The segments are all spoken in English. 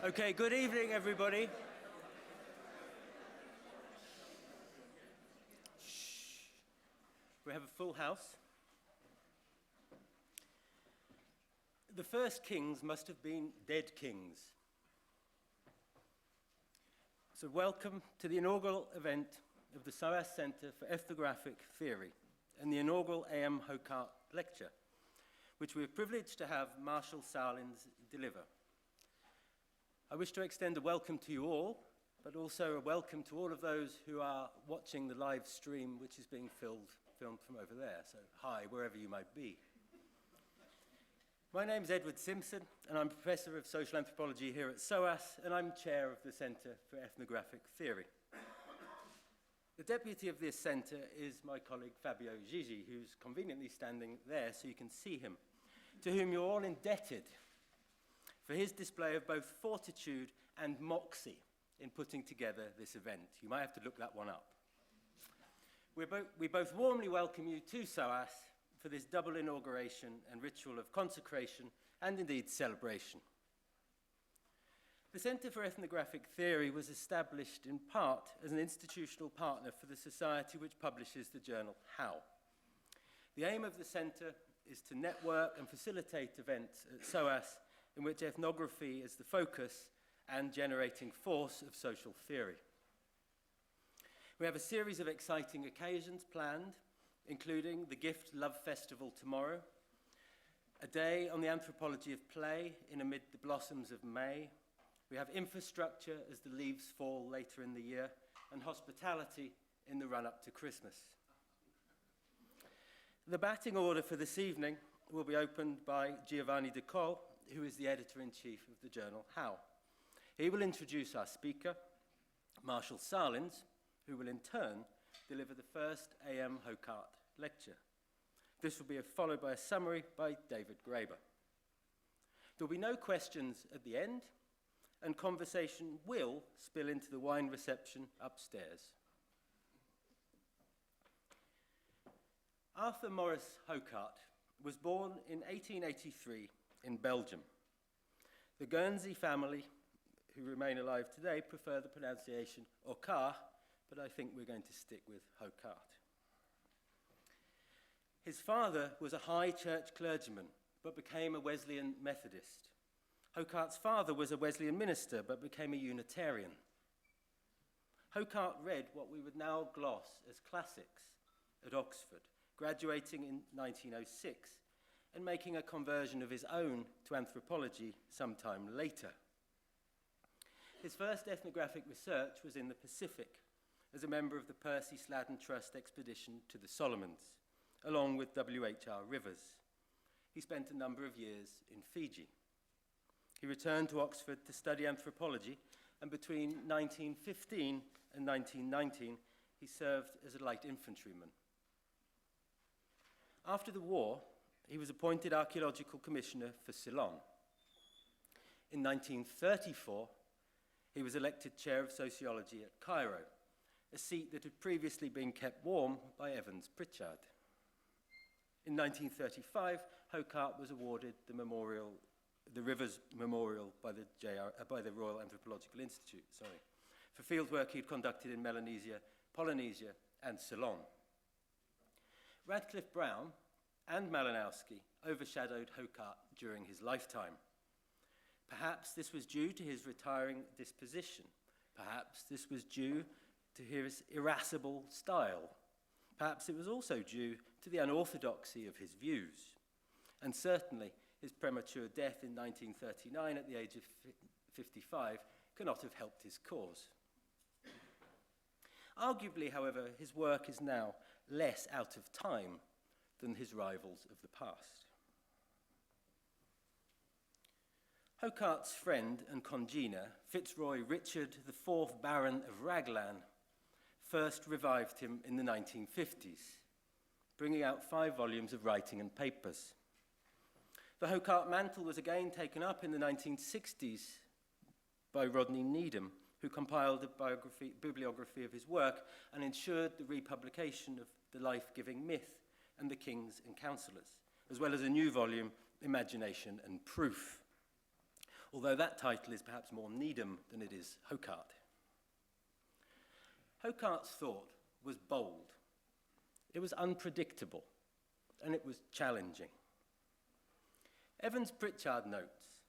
Okay, good evening, everybody. Shh. We have a full house. The first kings must have been dead kings. So welcome to the inaugural event of the SOAS Center for Ethnographic Theory and the inaugural AM Hocart lecture, which we are privileged to have Marshal Sahlins deliver. I wish to extend a welcome to you all, but also a welcome to all of those who are watching the live stream, which is being filmed from over there. So hi, wherever you might be. My name is Edward Simpson, and I'm Professor of Social Anthropology here at SOAS, and I'm Chair of the Centre for Ethnographic Theory. The deputy of this centre is my colleague Fabio Gigi, who's conveniently standing there so you can see him, to whom you're all indebted for his display of both fortitude and moxie in putting together this event. You might have to look that one up. We both warmly welcome you to SOAS for this double inauguration and ritual of consecration and indeed celebration. The Centre for Ethnographic Theory was established in part as an institutional partner for the society which publishes the journal How. The aim of the Centre is to network and facilitate events at SOAS in which ethnography is the focus and generating force of social theory. We have a series of exciting occasions planned, including the Gift Love Festival tomorrow, a day on the anthropology of play in amid the blossoms of May. We have infrastructure as the leaves fall later in the year, and hospitality in the run-up to Christmas. The batting order for this evening will be opened by Giovanni De Col, who is the editor-in-chief of the journal How. He will introduce our speaker, Marshal Sahlins, who will in turn deliver the first AM Hocart lecture. This will be followed by a summary by David Graeber. There will be no questions at the end, and conversation will spill into the wine reception upstairs. Arthur Maurice Hocart was born in 1883 in Belgium. The Guernsey family, who remain alive today, prefer the pronunciation Hocart, but I think we're going to stick with Hocart. His father was a high church clergyman, but became a Wesleyan Methodist. Hocart's father was a Wesleyan minister, but became a Unitarian. Hocart read what we would now gloss as classics at Oxford, graduating in 1906, and making a conversion of his own to anthropology sometime later. His first ethnographic research was in the Pacific as a member of the Percy Sladden Trust expedition to the Solomons, along with W.H.R. Rivers. He spent a number of years in Fiji. He returned to Oxford to study anthropology, and between 1915 and 1919, he served as a light infantryman. After the war, he was appointed Archaeological Commissioner for Ceylon. In 1934, he was elected Chair of Sociology at Cairo, a seat that had previously been kept warm by Evans Pritchard. In 1935, Hocart was awarded the Rivers Memorial by the Royal Anthropological Institute, for fieldwork he'd conducted in Melanesia, Polynesia, and Ceylon. Radcliffe Brown and Malinowski overshadowed Hocart during his lifetime. Perhaps this was due to his retiring disposition. Perhaps this was due to his irascible style. Perhaps it was also due to the unorthodoxy of his views. And certainly, his premature death in 1939 at the age of 55 cannot have helped his cause. Arguably, however, his work is now less out of time than his rivals of the past. Hocart's friend and congener, Fitzroy Richard, the 4th Baron of Raglan, first revived him in the 1950s, bringing out 5 volumes of writing and papers. The Hocart mantle was again taken up in the 1960s by Rodney Needham, who compiled a bibliography of his work and ensured the republication of The Life-Giving Myth and The Kings and Counsellors, as well as a new volume, Imagination and Proof. although that title is perhaps more Needham than it is Hocart. Hocart's thought was bold, it was unpredictable, and it was challenging. Evans Pritchard notes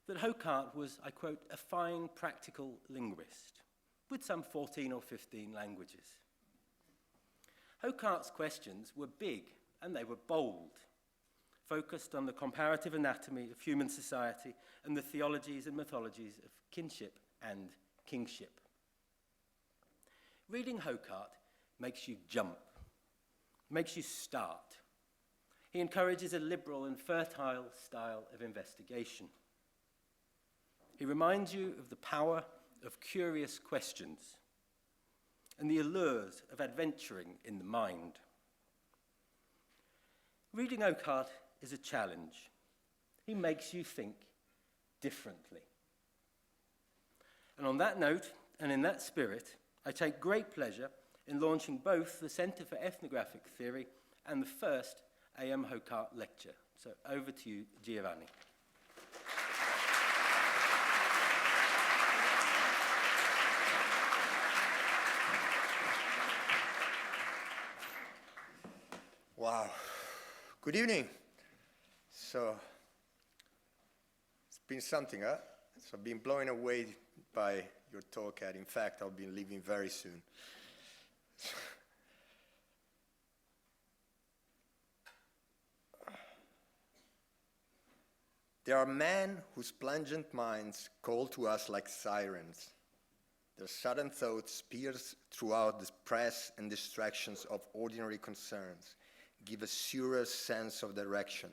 that Hocart was, I quote, a fine practical linguist with some 14 or 15 languages. Hocart's questions were big and they were bold, focused on the comparative anatomy of human society and the theologies and mythologies of kinship and kingship. Reading Hocart makes you jump, makes you start. He encourages a liberal and fertile style of investigation. He reminds you of the power of curious questions and the allures of adventuring in the mind. Reading Hocart is a challenge. He makes you think differently. And on that note, and in that spirit, I take great pleasure in launching both the Centre for Ethnographic Theory and the first A.M. Hocart lecture. So over to you, Giovanni. Wow. Good evening. So, it's been something, huh? So I've been blown away by your talk, Ed. In fact, I'll be leaving very soon. There are men whose plungent minds call to us like sirens. Their sudden thoughts pierce throughout the press and distractions of ordinary concerns, give a surer sense of direction,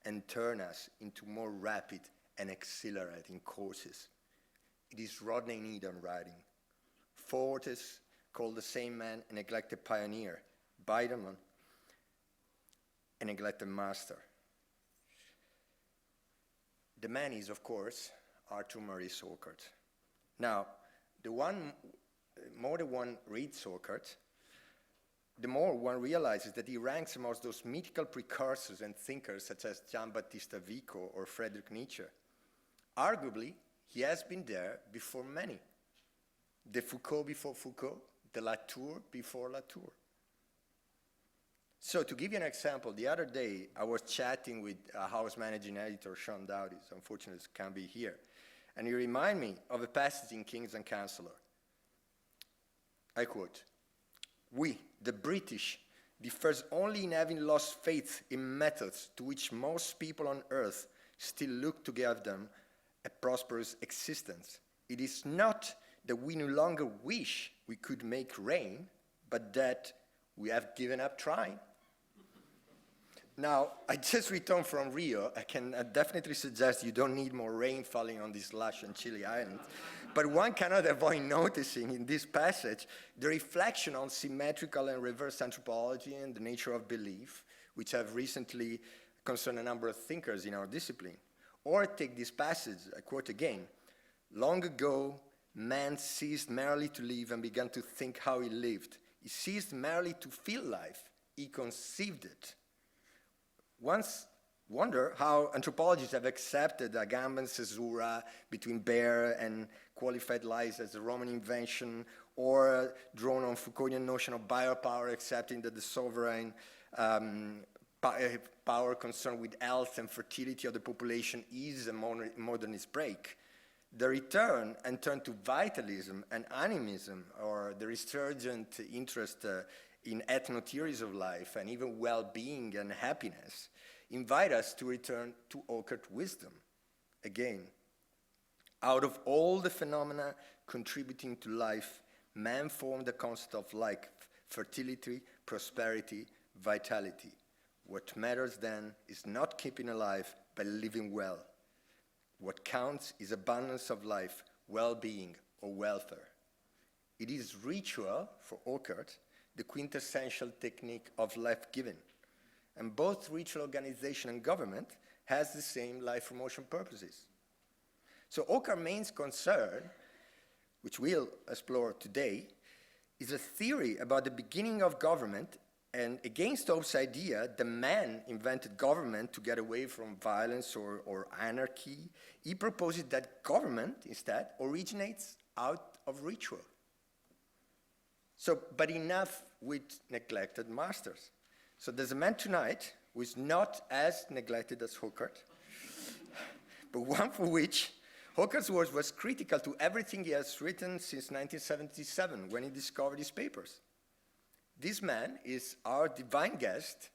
and turn us into more rapid and exhilarating courses. It is Rodney Needham writing. Fortis called the same man a neglected pioneer, Biderman a neglected master. The man is, of course, Arthur Maurice Hocart. Now, more than one reads Hocart, the more one realizes that he ranks amongst those mythical precursors and thinkers such as Giambattista Vico or Friedrich Nietzsche. Arguably, he has been there before many. De Foucault before Foucault, de Latour before Latour. So to give you an example, the other day I was chatting with House Managing Editor Sean Dowdy, so unfortunately he can't be here, and he reminded me of a passage in Kings and Chancellor. I quote, "We, the British, differs only in having lost faith in methods to which most people on earth still look to give them a prosperous existence. It is not that we no longer wish we could make rain, but that we have given up trying." Now, I just returned from Rio. I can definitely suggest you don't need more rain falling on this lush and chilly island. But one cannot avoid noticing in this passage the reflection on symmetrical and reverse anthropology and the nature of belief, which have recently concerned a number of thinkers in our discipline. Or take this passage, I quote again, "Long ago, man ceased merely to live and began to think how he lived. He ceased merely to feel life. He conceived it." Once wonder how anthropologists have accepted Agamben caesura between bare and qualified lies as a Roman invention, or drawn on Foucauldian notion of biopower, accepting that the sovereign power concerned with health and fertility of the population is a modernist break. The return and turn to vitalism and animism, or the resurgent interest in ethno-theories of life and even well-being and happiness, invite us to return to Hocart wisdom. Again, out of all the phenomena contributing to life, man formed the concept of life, fertility, prosperity, vitality. What matters then is not keeping alive, but living well. What counts is abundance of life, well-being, or welfare. It is ritual, for Hocart, the quintessential technique of life-giving. And both ritual organization and government has the same life promotion purposes. So Hocart's main concern, which we'll explore today, is a theory about the beginning of government And against Hobbes' idea, the man invented government to get away from violence or anarchy. He proposes that government, instead, originates out of ritual. So, but enough with neglected masters. So there's a man tonight who is not as neglected as Hocart, but one for which Hocart's work was critical to everything he has written since 1977, when he discovered his papers. This man is our divine guest,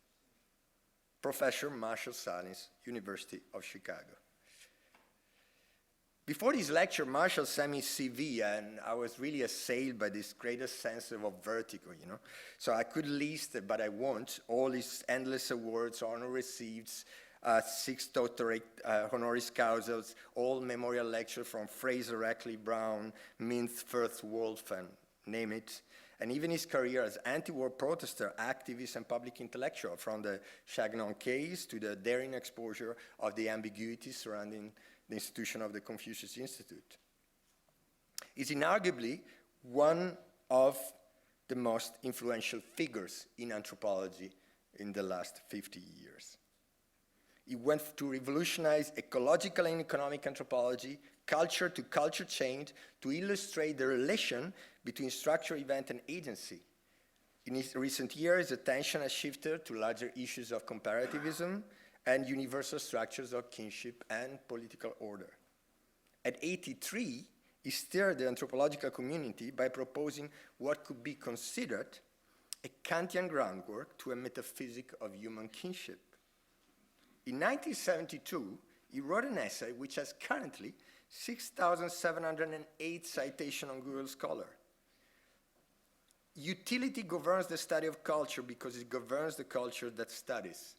Professor Marshall Sahlins, University of Chicago. Before this lecture, Marshall sent me CV, and I was really assailed by this greatest sense of vertigo, you know. So I could list, but I won't, all his endless awards, honor receipts, 6 doctorate honoris causas, all memorial lectures from Fraser, Ackley, Brown, Mintz, Firth, Wolf, and name it. And even his career as anti-war protester, activist, and public intellectual, from the Chagnon case to the daring exposure of the ambiguities surrounding the institution of the Confucius Institute. Is inarguably one of the most influential figures in anthropology in the last 50 years. He went to revolutionize ecological and economic anthropology, culture to culture change, to illustrate the relation between structure, event, and agency. In his recent years, attention has shifted to larger issues of comparativism and universal structures of kinship and political order. At 83, he stirred the anthropological community by proposing what could be considered a Kantian groundwork to a metaphysic of human kinship. In 1972, he wrote an essay which has currently 6,708 citations on Google Scholar. Utility governs the study of culture because it governs the culture that studies,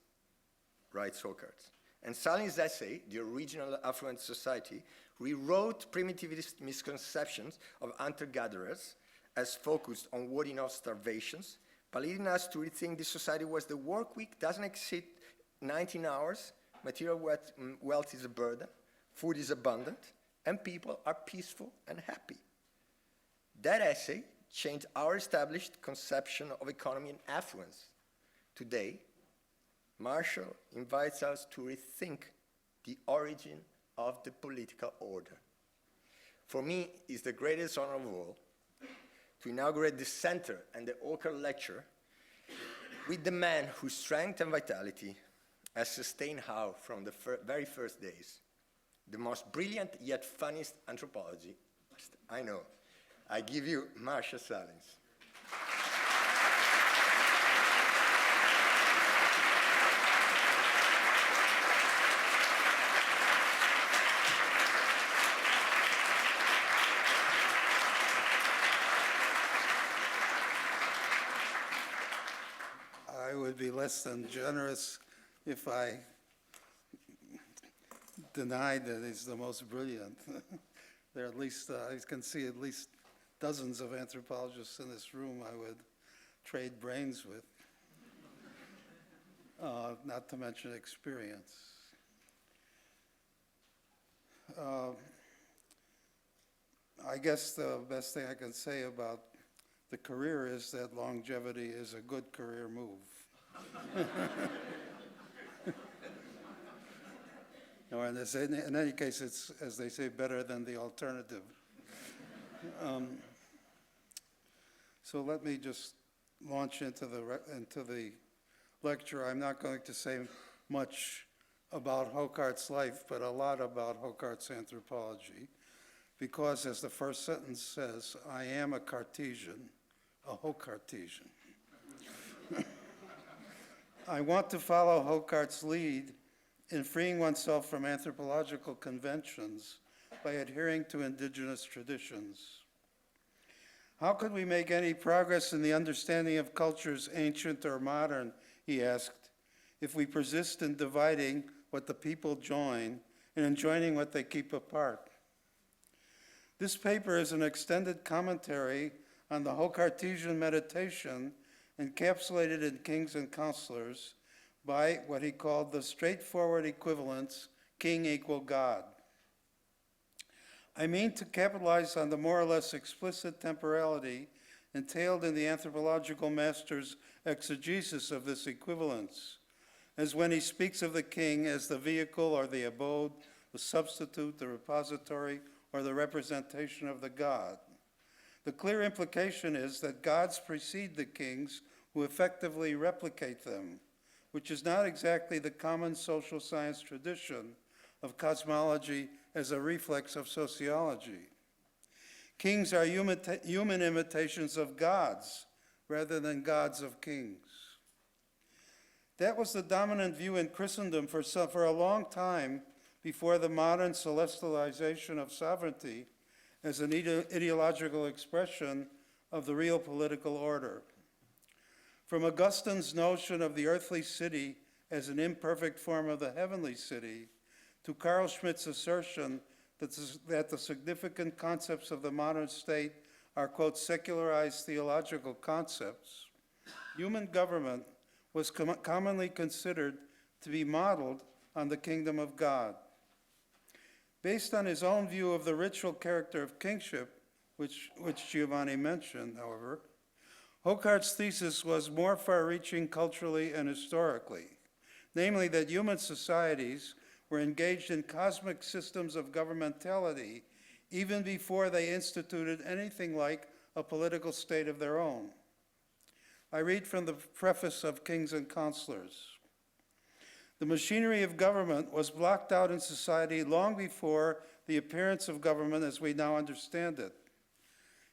writes Hocart. And Sahlins' essay, The Original Affluent Society, rewrote primitivist misconceptions of hunter-gatherers as focused on warding off starvations, by leading us to rethink this society where the work week doesn't exceed 19 hours, material wealth is a burden, food is abundant, and people are peaceful and happy. That essay changed our established conception of economy and affluence. Today, Marshall invites us to rethink the origin of the political order. For me, it's the greatest honor of all to inaugurate the center and the Hocart lecture with the man whose strength and vitality has sustained Howe from the very first days. The most brilliant yet funniest anthropology I know. I give you Marshall Sahlins. I would be less than generous if I denied that he's the most brilliant. There are at least, I can see at least dozens of anthropologists in this room I would trade brains with, not to mention experience. I guess the best thing I can say about the career is that longevity is a good career move. Or in any case, it's, as they say, better than the alternative. So let me just launch into the lecture. I'm not going to say much about Hocart's life, but a lot about Hocart's anthropology, because as the first sentence says, I am a Cartesian, a Hocartesian. I want to follow Hocart's lead in freeing oneself from anthropological conventions by adhering to indigenous traditions. How could we make any progress in the understanding of cultures, ancient or modern, he asked, if we persist in dividing what the people join and in joining what they keep apart? This paper is an extended commentary on the Hocartesian meditation encapsulated in Kings and Counselors by what he called the straightforward equivalence, king equal God. I mean to capitalize on the more or less explicit temporality entailed in the anthropological master's exegesis of this equivalence, as when he speaks of the king as the vehicle or the abode, the substitute, the repository, or the representation of the god. The clear implication is that gods precede the kings who effectively replicate them, which is not exactly the common social science tradition of cosmology as a reflex of sociology. Kings are human imitations of gods rather than gods of kings. That was the dominant view in Christendom for a long time before the modern celestialization of sovereignty as an ideological expression of the real political order. From Augustine's notion of the earthly city as an imperfect form of the heavenly city, to Carl Schmitt's assertion that the significant concepts of the modern state are, quote, secularized theological concepts, human government was commonly considered to be modeled on the kingdom of God. Based on his own view of the ritual character of kingship, which Giovanni mentioned, however, Hocart's thesis was more far-reaching culturally and historically, namely that human societies were engaged in cosmic systems of governmentality even before they instituted anything like a political state of their own. I read from the preface of Kings and Counselors. The machinery of government was blocked out in society long before the appearance of government as we now understand it.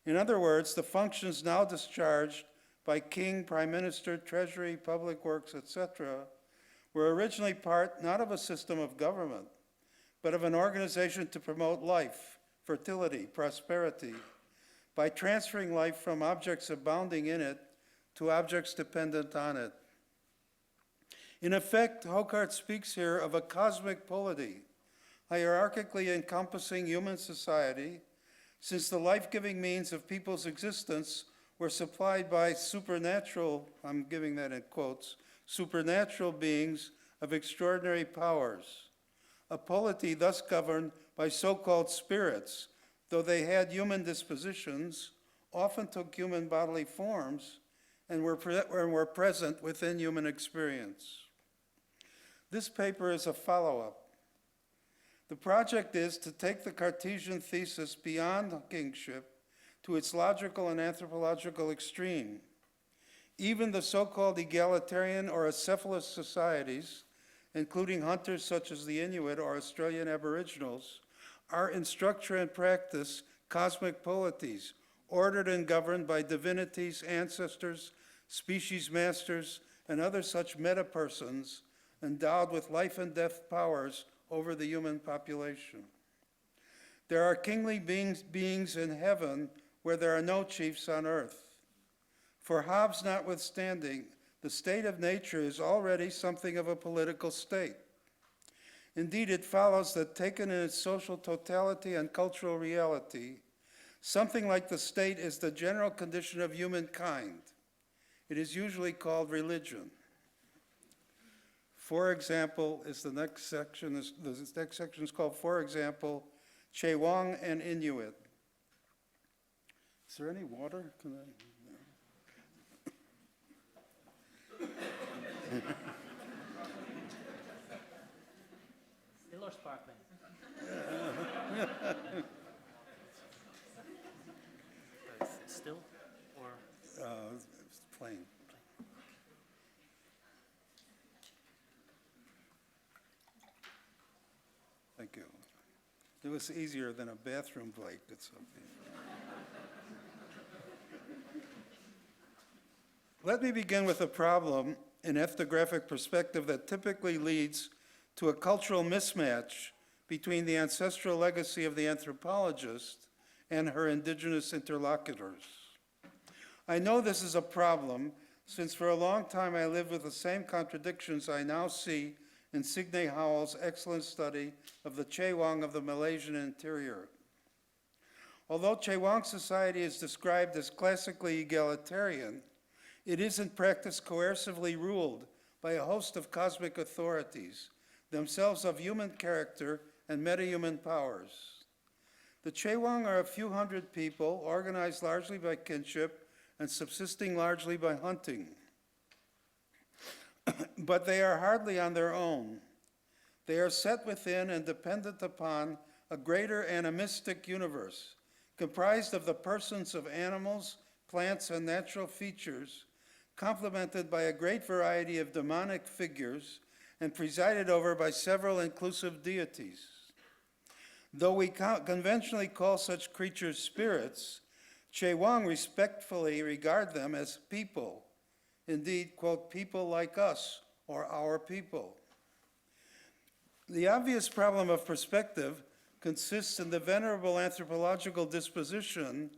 In other words, the functions now discharged by king, prime minister, treasury, public works, etc., were originally part not of a system of government, but of an organization to promote life, fertility, prosperity, by transferring life from objects abounding in it to objects dependent on it. In effect, Hocart speaks here of a cosmic polity, hierarchically encompassing human society, since the life-giving means of people's existence were supplied by supernatural, I'm giving that in quotes, supernatural beings of extraordinary powers. A polity thus governed by so-called spirits, though they had human dispositions, often took human bodily forms, and were present within human experience. This paper is a follow-up. The project is to take the Cartesian thesis beyond kingship to its logical and anthropological extreme. Even the so-called egalitarian or acephalous societies, including hunters such as the Inuit or Australian Aboriginals, are in structure and practice cosmic polities, ordered and governed by divinities, ancestors, species masters, and other such meta-persons endowed with life and death powers over the human population. There are kingly beings in heaven where there are no chiefs on earth. For Hobbes notwithstanding, the state of nature is already something of a political state. Indeed, it follows that taken in its social totality and cultural reality, something like the state is the general condition of humankind. It is usually called religion. For example, the next section is called, for example, Chewang and Inuit. Is there any water? Can I? Still or sparkling? Still or? It's plain. Thank you. It was easier than a bathroom break. It's okay. Let me begin with a problem in ethnographic perspective that typically leads to a cultural mismatch between the ancestral legacy of the anthropologist and her indigenous interlocutors. I know this is a problem since for a long time I lived with the same contradictions I now see in Signe Howell's excellent study of the Chewang of the Malaysian interior. Although Chewang society is described as classically egalitarian, it is in practice coercively ruled by a host of cosmic authorities, themselves of human character and meta-human powers. The Chewang are a few hundred people organized largely by kinship and subsisting largely by hunting. But they are hardly on their own. They are set within and dependent upon a greater animistic universe, comprised of the persons of animals, plants, and natural features, complemented by a great variety of demonic figures, and presided over by several inclusive deities. Though we conventionally call such creatures spirits, Che Wang respectfully regard them as people. Indeed, quote, people like us, or our people. The obvious problem of perspective consists in the venerable anthropological disposition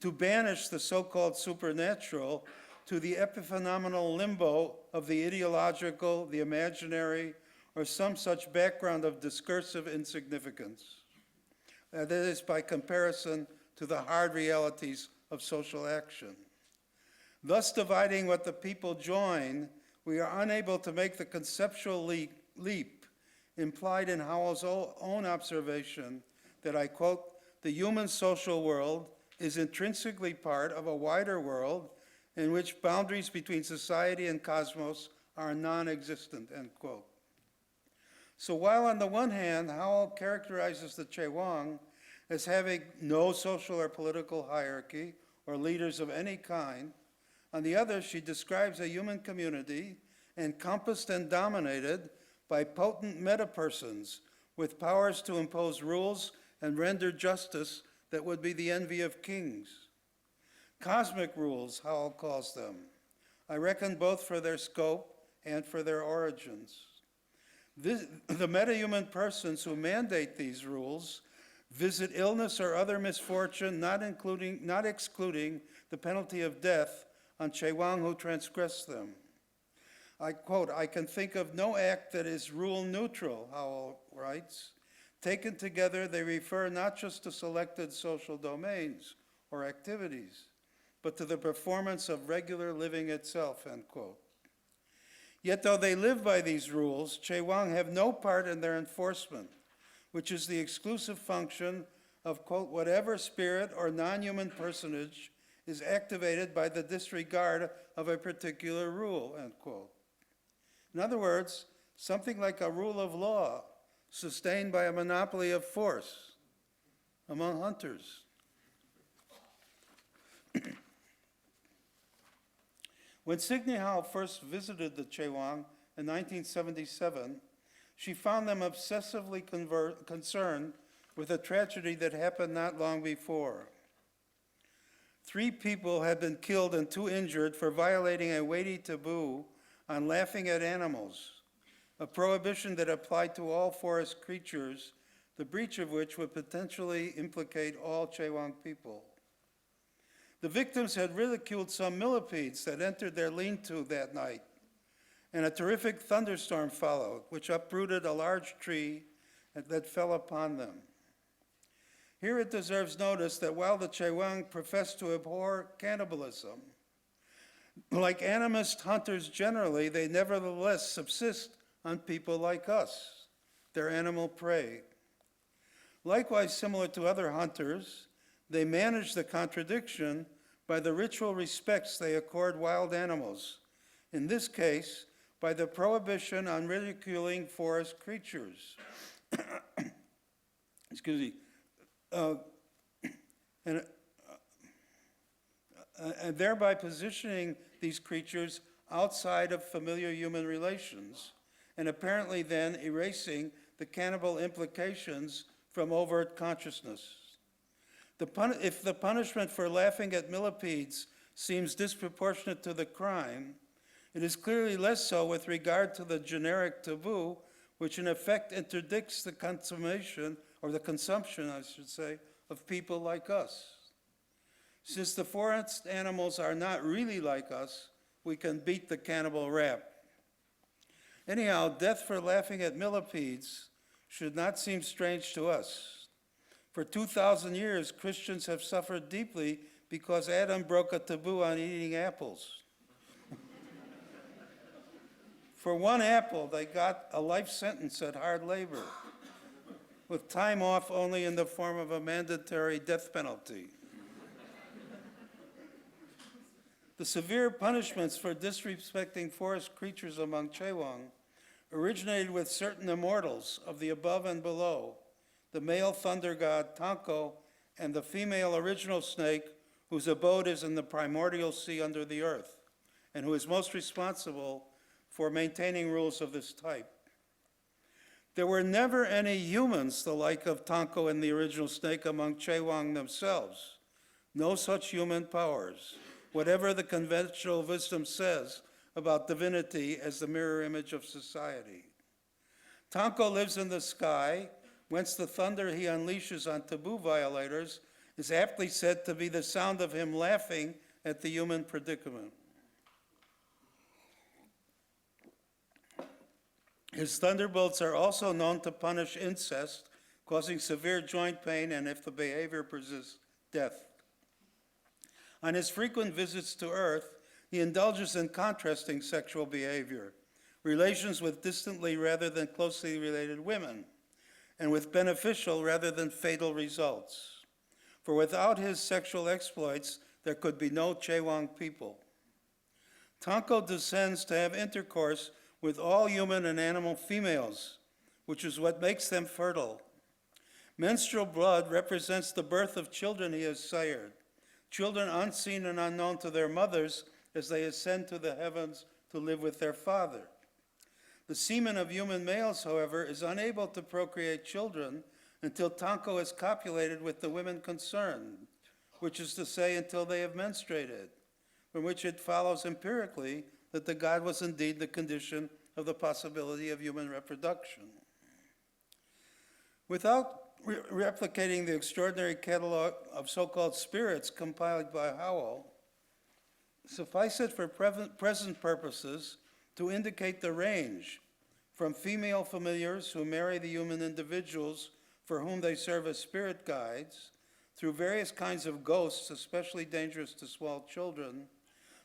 to banish the so-called supernatural to the epiphenomenal limbo of the ideological, the imaginary, or some such background of discursive insignificance. That is, by comparison to the hard realities of social action. Thus dividing what the people join, we are unable to make the conceptual leap implied in Howell's own observation that, I quote, the human social world is intrinsically part of a wider world in which boundaries between society and cosmos are non-existent, end quote. So while on the one hand, Howell characterizes the Che Wang as having no social or political hierarchy or leaders of any kind, on the other, she describes a human community encompassed and dominated by potent metapersons with powers to impose rules and render justice that would be the envy of kings. Cosmic rules, Howell calls them, I reckon both for their scope and for their origins. The metahuman persons who mandate these rules visit illness or other misfortune, not excluding the penalty of death, on Che Wang who transgress them. I quote, I can think of no act that is rule neutral, Howell writes. Taken together, they refer not just to selected social domains or activities, but to the performance of regular living itself, end quote. Yet though they live by these rules, Che Wang have no part in their enforcement, which is the exclusive function of, quote, whatever spirit or non-human personage is activated by the disregard of a particular rule, end quote. In other words, something like a rule of law sustained by a monopoly of force among hunters. When Signe Howell first visited the Che Wang in 1977, she found them obsessively concerned with a tragedy that happened not long before. 3 people had been killed and 2 injured for violating a weighty taboo on laughing at animals, a prohibition that applied to all forest creatures, the breach of which would potentially implicate all Che Wang people. The victims had ridiculed some millipedes that entered their lean-to that night, and a terrific thunderstorm followed, which uprooted a large tree that fell upon them. Here it deserves notice that while the Che Wang profess to abhor cannibalism, like animist hunters generally, they nevertheless subsist on people like us, their animal prey. Likewise, similar to other hunters, they manage the contradiction by the ritual respects they accord wild animals, in this case, by the prohibition on ridiculing forest creatures. Excuse me. And thereby positioning these creatures outside of familiar human relations, and apparently then erasing the cannibal implications from overt consciousness. If the punishment for laughing at millipedes seems disproportionate to the crime, it is clearly less so with regard to the generic taboo, which in effect interdicts the consumption, or the consumption, I should say, of people like us. Since the forest animals are not really like us, we can beat the cannibal rap. Anyhow, death for laughing at millipedes should not seem strange to us. For 2,000 years, Christians have suffered deeply because Adam broke a taboo on eating apples. For 1 apple, they got a life sentence at hard labor, with time off only in the form of a mandatory death penalty. The severe punishments for disrespecting forest creatures among Chewang originated with certain immortals of the above and below, the male thunder god Tanko and the female original snake whose abode is in the primordial sea under the earth, and who is most responsible for maintaining rules of this type. There were never any humans the like of Tanko and the original snake among Chewang themselves. No such human powers, whatever the conventional wisdom says about divinity as the mirror image of society. Tanko lives in the sky, whence the thunder he unleashes on taboo violators is aptly said to be the sound of him laughing at the human predicament. His thunderbolts are also known to punish incest, causing severe joint pain and, if the behavior persists, death. On his frequent visits to Earth, he indulges in contrasting sexual behavior, relations with distantly rather than closely related women, and with beneficial rather than fatal results. For without his sexual exploits, there could be no Chewang people. Tanko descends to have intercourse with all human and animal females, which is what makes them fertile. Menstrual blood represents the birth of children he has sired, children unseen and unknown to their mothers as they ascend to the heavens to live with their father. The semen of human males, however, is unable to procreate children until Tanko is copulated with the women concerned, which is to say until they have menstruated, from which it follows empirically that the god was indeed the condition of the possibility of human reproduction. Without replicating the extraordinary catalog of so-called spirits compiled by Howell, suffice it for present purposes to indicate the range from female familiars who marry the human individuals for whom they serve as spirit guides, through various kinds of ghosts, especially dangerous to small children,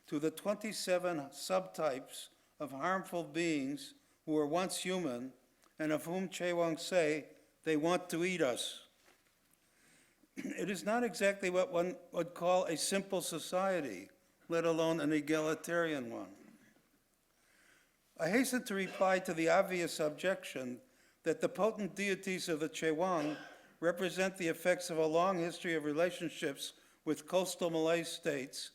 to the 27 subtypes of harmful beings who were once human and of whom Chewang say they want to eat us. It is not exactly what one would call a simple society, let alone an egalitarian one. I hasten to reply to the obvious objection that the potent deities of the Chewang represent the effects of a long history of relationships with coastal Malay states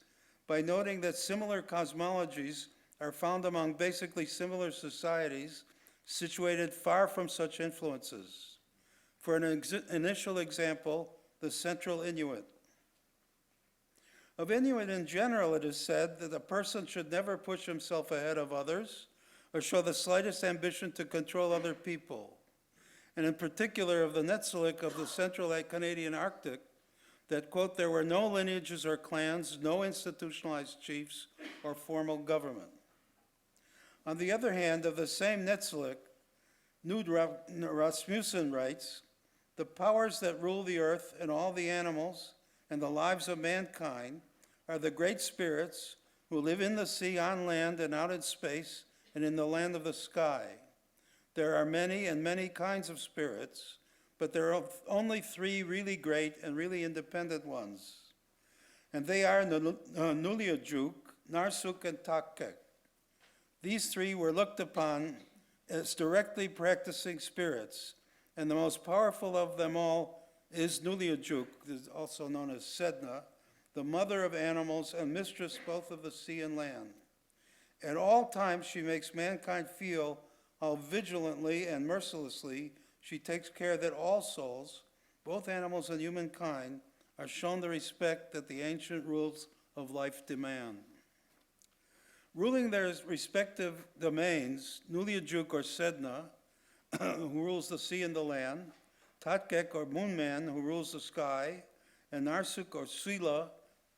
by noting that similar cosmologies are found among basically similar societies situated far from such influences. For an initial example, the Central Inuit. Of Inuit in general, it is said that a person should never push himself ahead of others or show the slightest ambition to control other people, and in particular of the Netzilik of the Central Canadian Arctic, that, quote, there were no lineages or clans, no institutionalized chiefs or formal government. On the other hand, of the same Netzilik, Knud Rasmussen writes, the powers that rule the earth and all the animals and the lives of mankind are the great spirits who live in the sea, on land, and out in space, and in the land of the sky. There are many and many kinds of spirits, but there are only three really great and really independent ones. And they are Nuliajuk, Narsuk, and Takkek. These three were looked upon as directly practicing spirits, and the most powerful of them all is Nuliajuk, also known as Sedna, the mother of animals and mistress both of the sea and land. At all times she makes mankind feel how vigilantly and mercilessly she takes care that all souls, both animals and humankind, are shown the respect that the ancient rules of life demand. Ruling their respective domains, Nuliajuk or Sedna, who rules the sea and the land, Tatkek or Moonman, who rules the sky, and Narsuk or Sila,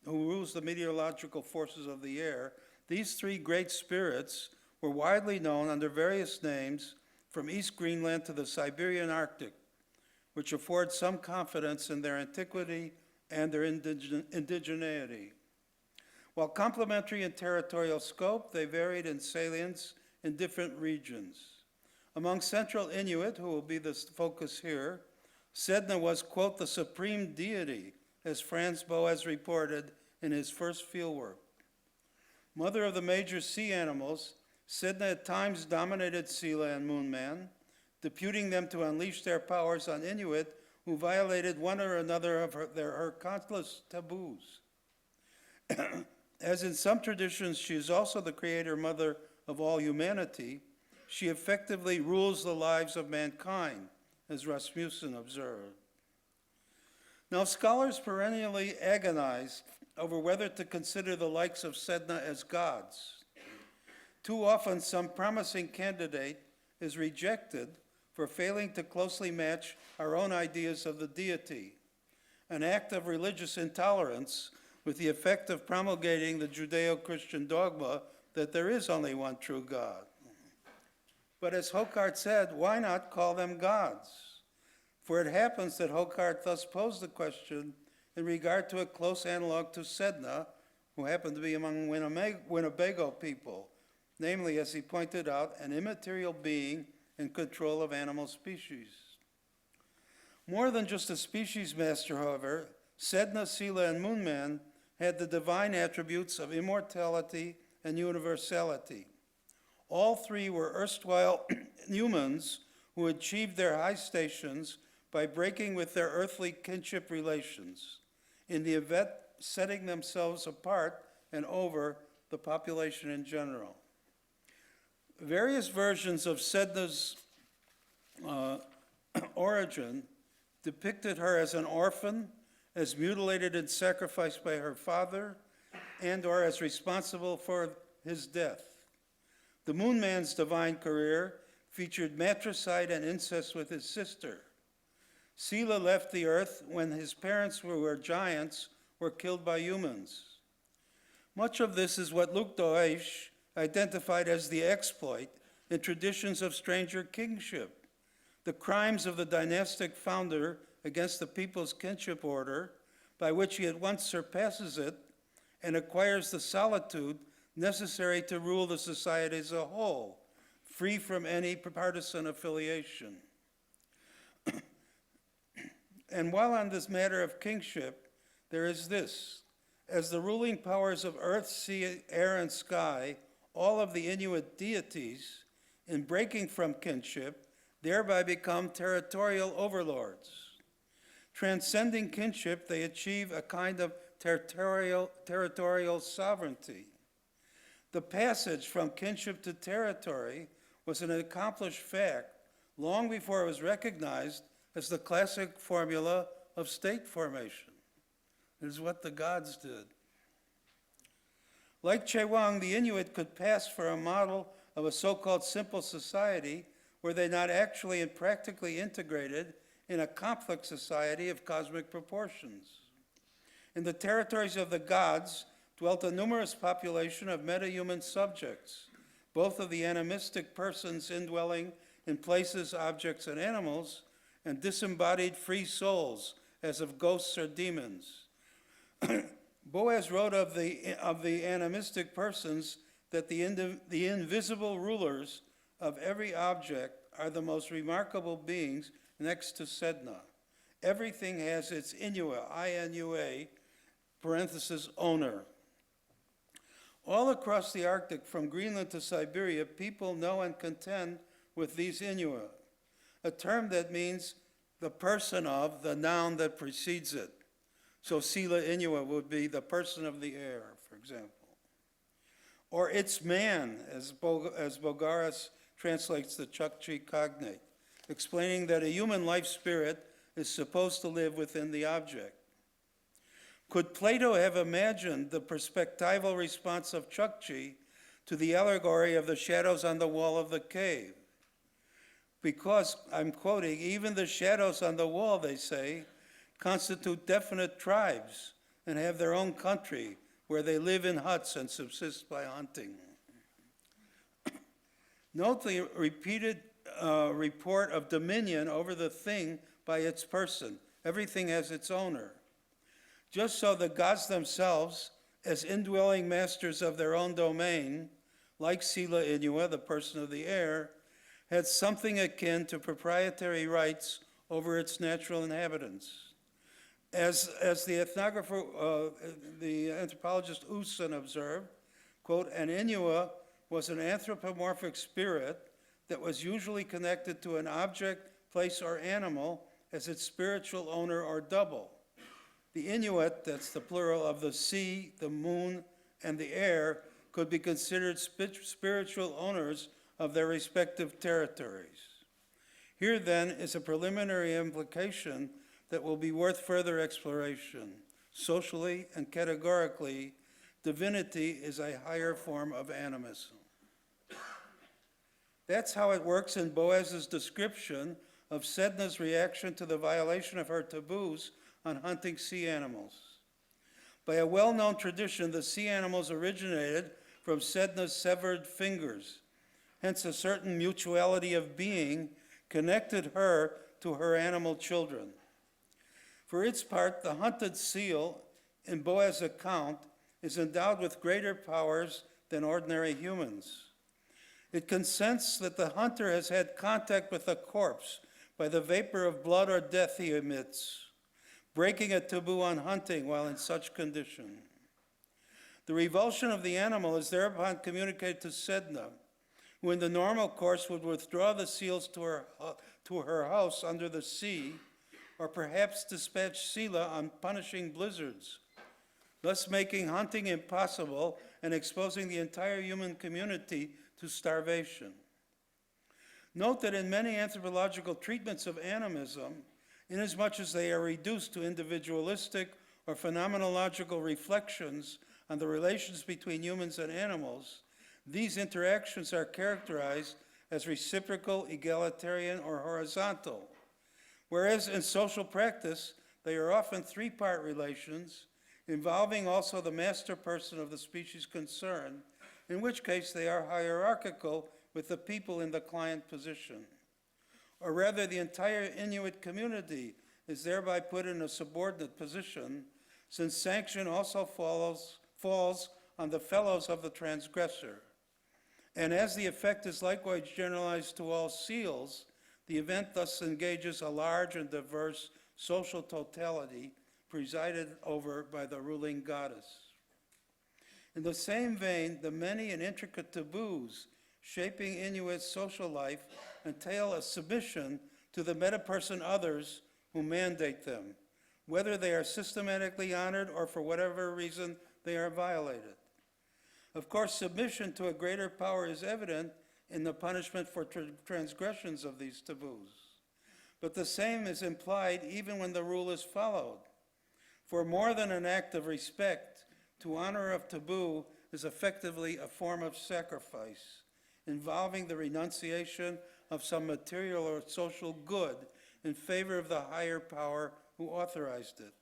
who rules the meteorological forces of the air, these three great spirits were widely known under various names from East Greenland to the Siberian Arctic, which affords some confidence in their antiquity and their indigeneity. While complementary in territorial scope, they varied in salience in different regions. Among Central Inuit, who will be the focus here, Sedna was, quote, the supreme deity, as Franz Boas reported in his first fieldwork. Mother of the major sea animals, Sedna at times dominated Sela and Moonman, deputing them to unleash their powers on Inuit who violated one or another of her countless taboos. As in some traditions, she is also the creator mother of all humanity, she effectively rules the lives of mankind, as Rasmussen observed. Now, scholars perennially agonize over whether to consider the likes of Sedna as gods. Too often, some promising candidate is rejected for failing to closely match our own ideas of the deity, an act of religious intolerance with the effect of promulgating the Judeo-Christian dogma that there is only one true God. But as Hocart said, why not call them gods? For it happens that Hocart thus posed the question in regard to a close analog to Sedna, who happened to be among Winnebago people, namely, as he pointed out, an immaterial being in control of animal species. More than just a species master, however, Sedna, Sela, and Moonman had the divine attributes of immortality and universality. All three were erstwhile humans who achieved their high stations by breaking with their earthly kinship relations, in the event setting themselves apart and over the population in general. Various versions of Sedna's origin depicted her as an orphan, as mutilated and sacrificed by her father, and or as responsible for his death. The Moonman's divine career featured matricide and incest with his sister. Sela left the earth when his parents, who were giants, were killed by humans. Much of this is what Luc Doesch identified as the exploit in traditions of stranger kingship, the crimes of the dynastic founder against the people's kinship order, by which he at once surpasses it and acquires the solitude necessary to rule the society as a whole, free from any partisan affiliation. And while on this matter of kingship, there is this: as the ruling powers of earth, sea, air, and sky, all of the Inuit deities, in breaking from kinship, thereby become territorial overlords. Transcending kinship, they achieve a kind of territorial sovereignty. The passage from kinship to territory was an accomplished fact long before it was recognized as the classic formula of state formation. It is what the gods did. Like Chewang, the Inuit could pass for a model of a so-called simple society were they not actually and practically integrated in a complex society of cosmic proportions. In the territories of the gods dwelt a numerous population of metahuman subjects, both of the animistic persons indwelling in places, objects, and animals, and disembodied free souls, as of ghosts or demons. Boaz wrote of the animistic persons that the invisible rulers of every object are the most remarkable beings next to Sedna. Everything has its Inua, I-N-U-A, parenthesis, owner. All across the Arctic, from Greenland to Siberia, people know and contend with these Inua, a term that means the person of the noun that precedes it. So Sela Inua would be the person of the air, for example. Or it's man, as Bogaris translates the Chukchi cognate, explaining that a human life spirit is supposed to live within the object. Could Plato have imagined the perspectival response of Chukchi to the allegory of the shadows on the wall of the cave? Because, I'm quoting, even the shadows on the wall, they say, constitute definite tribes and have their own country where they live in huts and subsist by hunting. Note the repeated report of dominion over the thing by its person. Everything has its owner. Just so the gods themselves, as indwelling masters of their own domain, like Sela Inua, the person of the air, had something akin to proprietary rights over its natural inhabitants. As the ethnographer, the anthropologist Usen observed, quote, an Inua was an anthropomorphic spirit that was usually connected to an object, place, or animal as its spiritual owner or double. The Inuit, that's the plural of the sea, the moon, and the air, could be considered spiritual owners of their respective territories. Here, then, is a preliminary implication that will be worth further exploration. Socially and categorically, divinity is a higher form of animism. That's how it works in Boaz's description of Sedna's reaction to the violation of her taboos on hunting sea animals. By a well-known tradition, the sea animals originated from Sedna's severed fingers. Hence, a certain mutuality of being connected her to her animal children. For its part, the hunted seal, in Boaz's account, is endowed with greater powers than ordinary humans. It consents that the hunter has had contact with a corpse by the vapor of blood or death he emits, breaking a taboo on hunting while in such condition. The revulsion of the animal is thereupon communicated to Sedna, who in the normal course would withdraw the seals to her house under the sea, or perhaps dispatch Sela on punishing blizzards, thus making hunting impossible and exposing the entire human community to starvation. Note that in many anthropological treatments of animism, inasmuch as they are reduced to individualistic or phenomenological reflections on the relations between humans and animals, these interactions are characterized as reciprocal, egalitarian, or horizontal, whereas in social practice, they are often three-part relations involving also the master person of the species concerned, in which case they are hierarchical with the people in the client position. Or rather, the entire Inuit community is thereby put in a subordinate position, since sanction also falls on the fellows of the transgressor. And as the effect is likewise generalized to all seals, the event thus engages a large and diverse social totality presided over by the ruling goddess. In the same vein, the many and intricate taboos shaping Inuit social life entail a submission to the metaperson others who mandate them, whether they are systematically honored or for whatever reason they are violated. Of course, submission to a greater power is evident in the punishment for transgressions of these taboos, but the same is implied even when the rule is followed. For more than an act of respect, to honor a taboo is effectively a form of sacrifice, involving the renunciation of some material or social good in favor of the higher power who authorized it.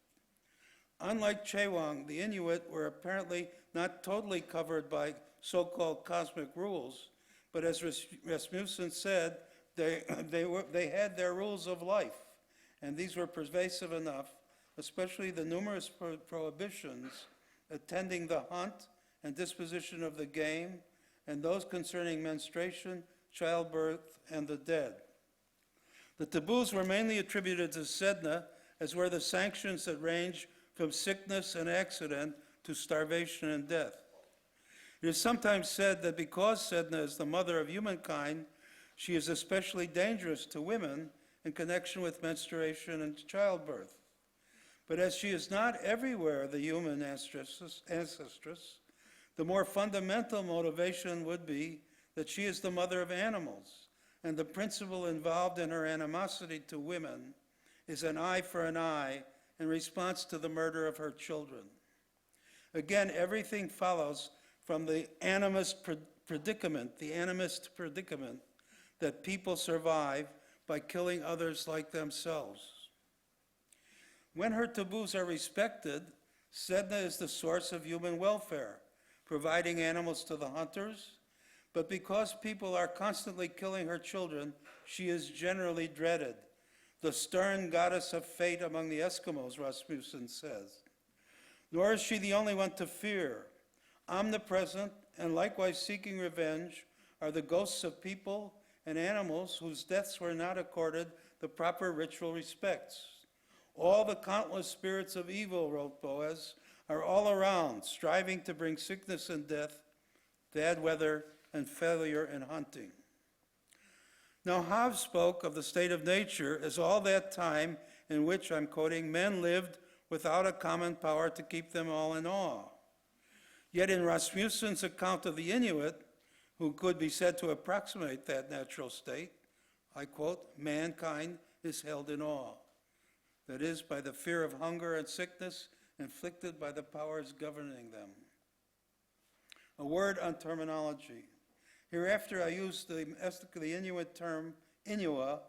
Unlike Chewang, the Inuit were apparently not totally covered by so-called cosmic rules, but as Rasmussen said, they had their rules of life, and these were pervasive enough, especially the numerous prohibitions attending the hunt and disposition of the game, and those concerning menstruation, childbirth, and the dead. The taboos were mainly attributed to Sedna, as were the sanctions that range from sickness and accident to starvation and death. It is sometimes said that because Sedna is the mother of humankind, she is especially dangerous to women in connection with menstruation and childbirth. But as she is not everywhere the human ancestress, the more fundamental motivation would be that she is the mother of animals, and the principle involved in her animosity to women is an eye for an eye in response to the murder of her children. Again, everything follows from the animist predicament that people survive by killing others like themselves. When her taboos are respected, Sedna is the source of human welfare, providing animals to the hunters, but because people are constantly killing her children, she is generally dreaded, the stern goddess of fate among the Eskimos, Rasmussen says. Nor is she the only one to fear. Omnipresent and likewise seeking revenge are the ghosts of people and animals whose deaths were not accorded the proper ritual respects. All the countless spirits of evil, wrote Boaz, are all around, striving to bring sickness and death bad weather, and failure in hunting. Now Hobbes spoke of the state of nature as all that time in which, I'm quoting, men lived without a common power to keep them all in awe. Yet in Rasmussen's account of the Inuit, who could be said to approximate that natural state, I quote, mankind is held in awe. That is, by the fear of hunger and sickness inflicted by the powers governing them. A word on terminology. Hereafter I use the Inuit term Inua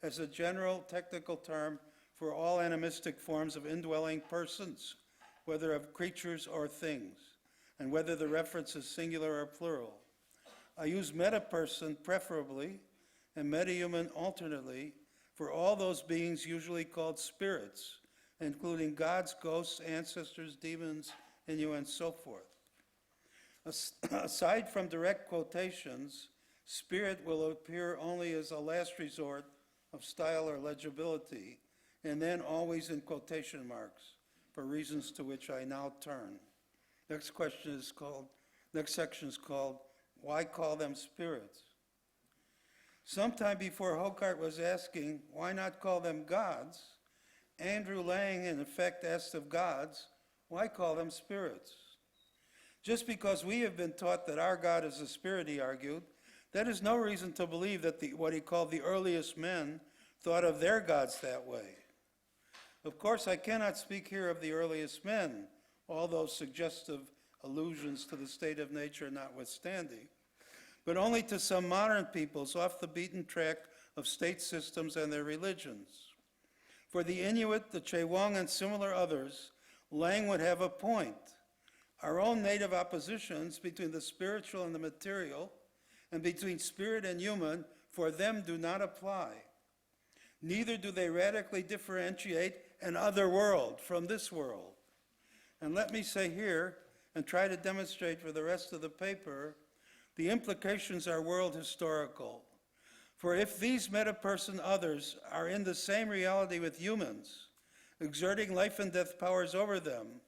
as a general technical term for all animistic forms of indwelling persons, whether of creatures or things, and whether the reference is singular or plural. I use metaperson preferably and metahuman alternately for all those beings usually called spirits, including gods, ghosts, ancestors, demons, Inuit, and so forth. Aside from direct quotations, spirit will appear only as a last resort of style or legibility, and then always in quotation marks, for reasons to which I now turn. Next section is called, Why Call Them Spirits? Sometime before Hocart was asking, why not call them gods, Andrew Lang in effect asked of gods, why call them spirits? Just because we have been taught that our God is a spirit, he argued, that is no reason to believe that what he called the earliest men thought of their gods that way. Of course, I cannot speak here of the earliest men, all those suggestive allusions to the state of nature notwithstanding, but only to some modern peoples off the beaten track of state systems and their religions. For the Inuit, the Chewang, and similar others, Lang would have a point. Our own native oppositions between the spiritual and the material, and between spirit and human, for them do not apply. Neither do they radically differentiate an other world from this world. And let me say here, and try to demonstrate for the rest of the paper, the implications are world historical. For if these metaperson others are in the same reality with humans, exerting life and death powers over them,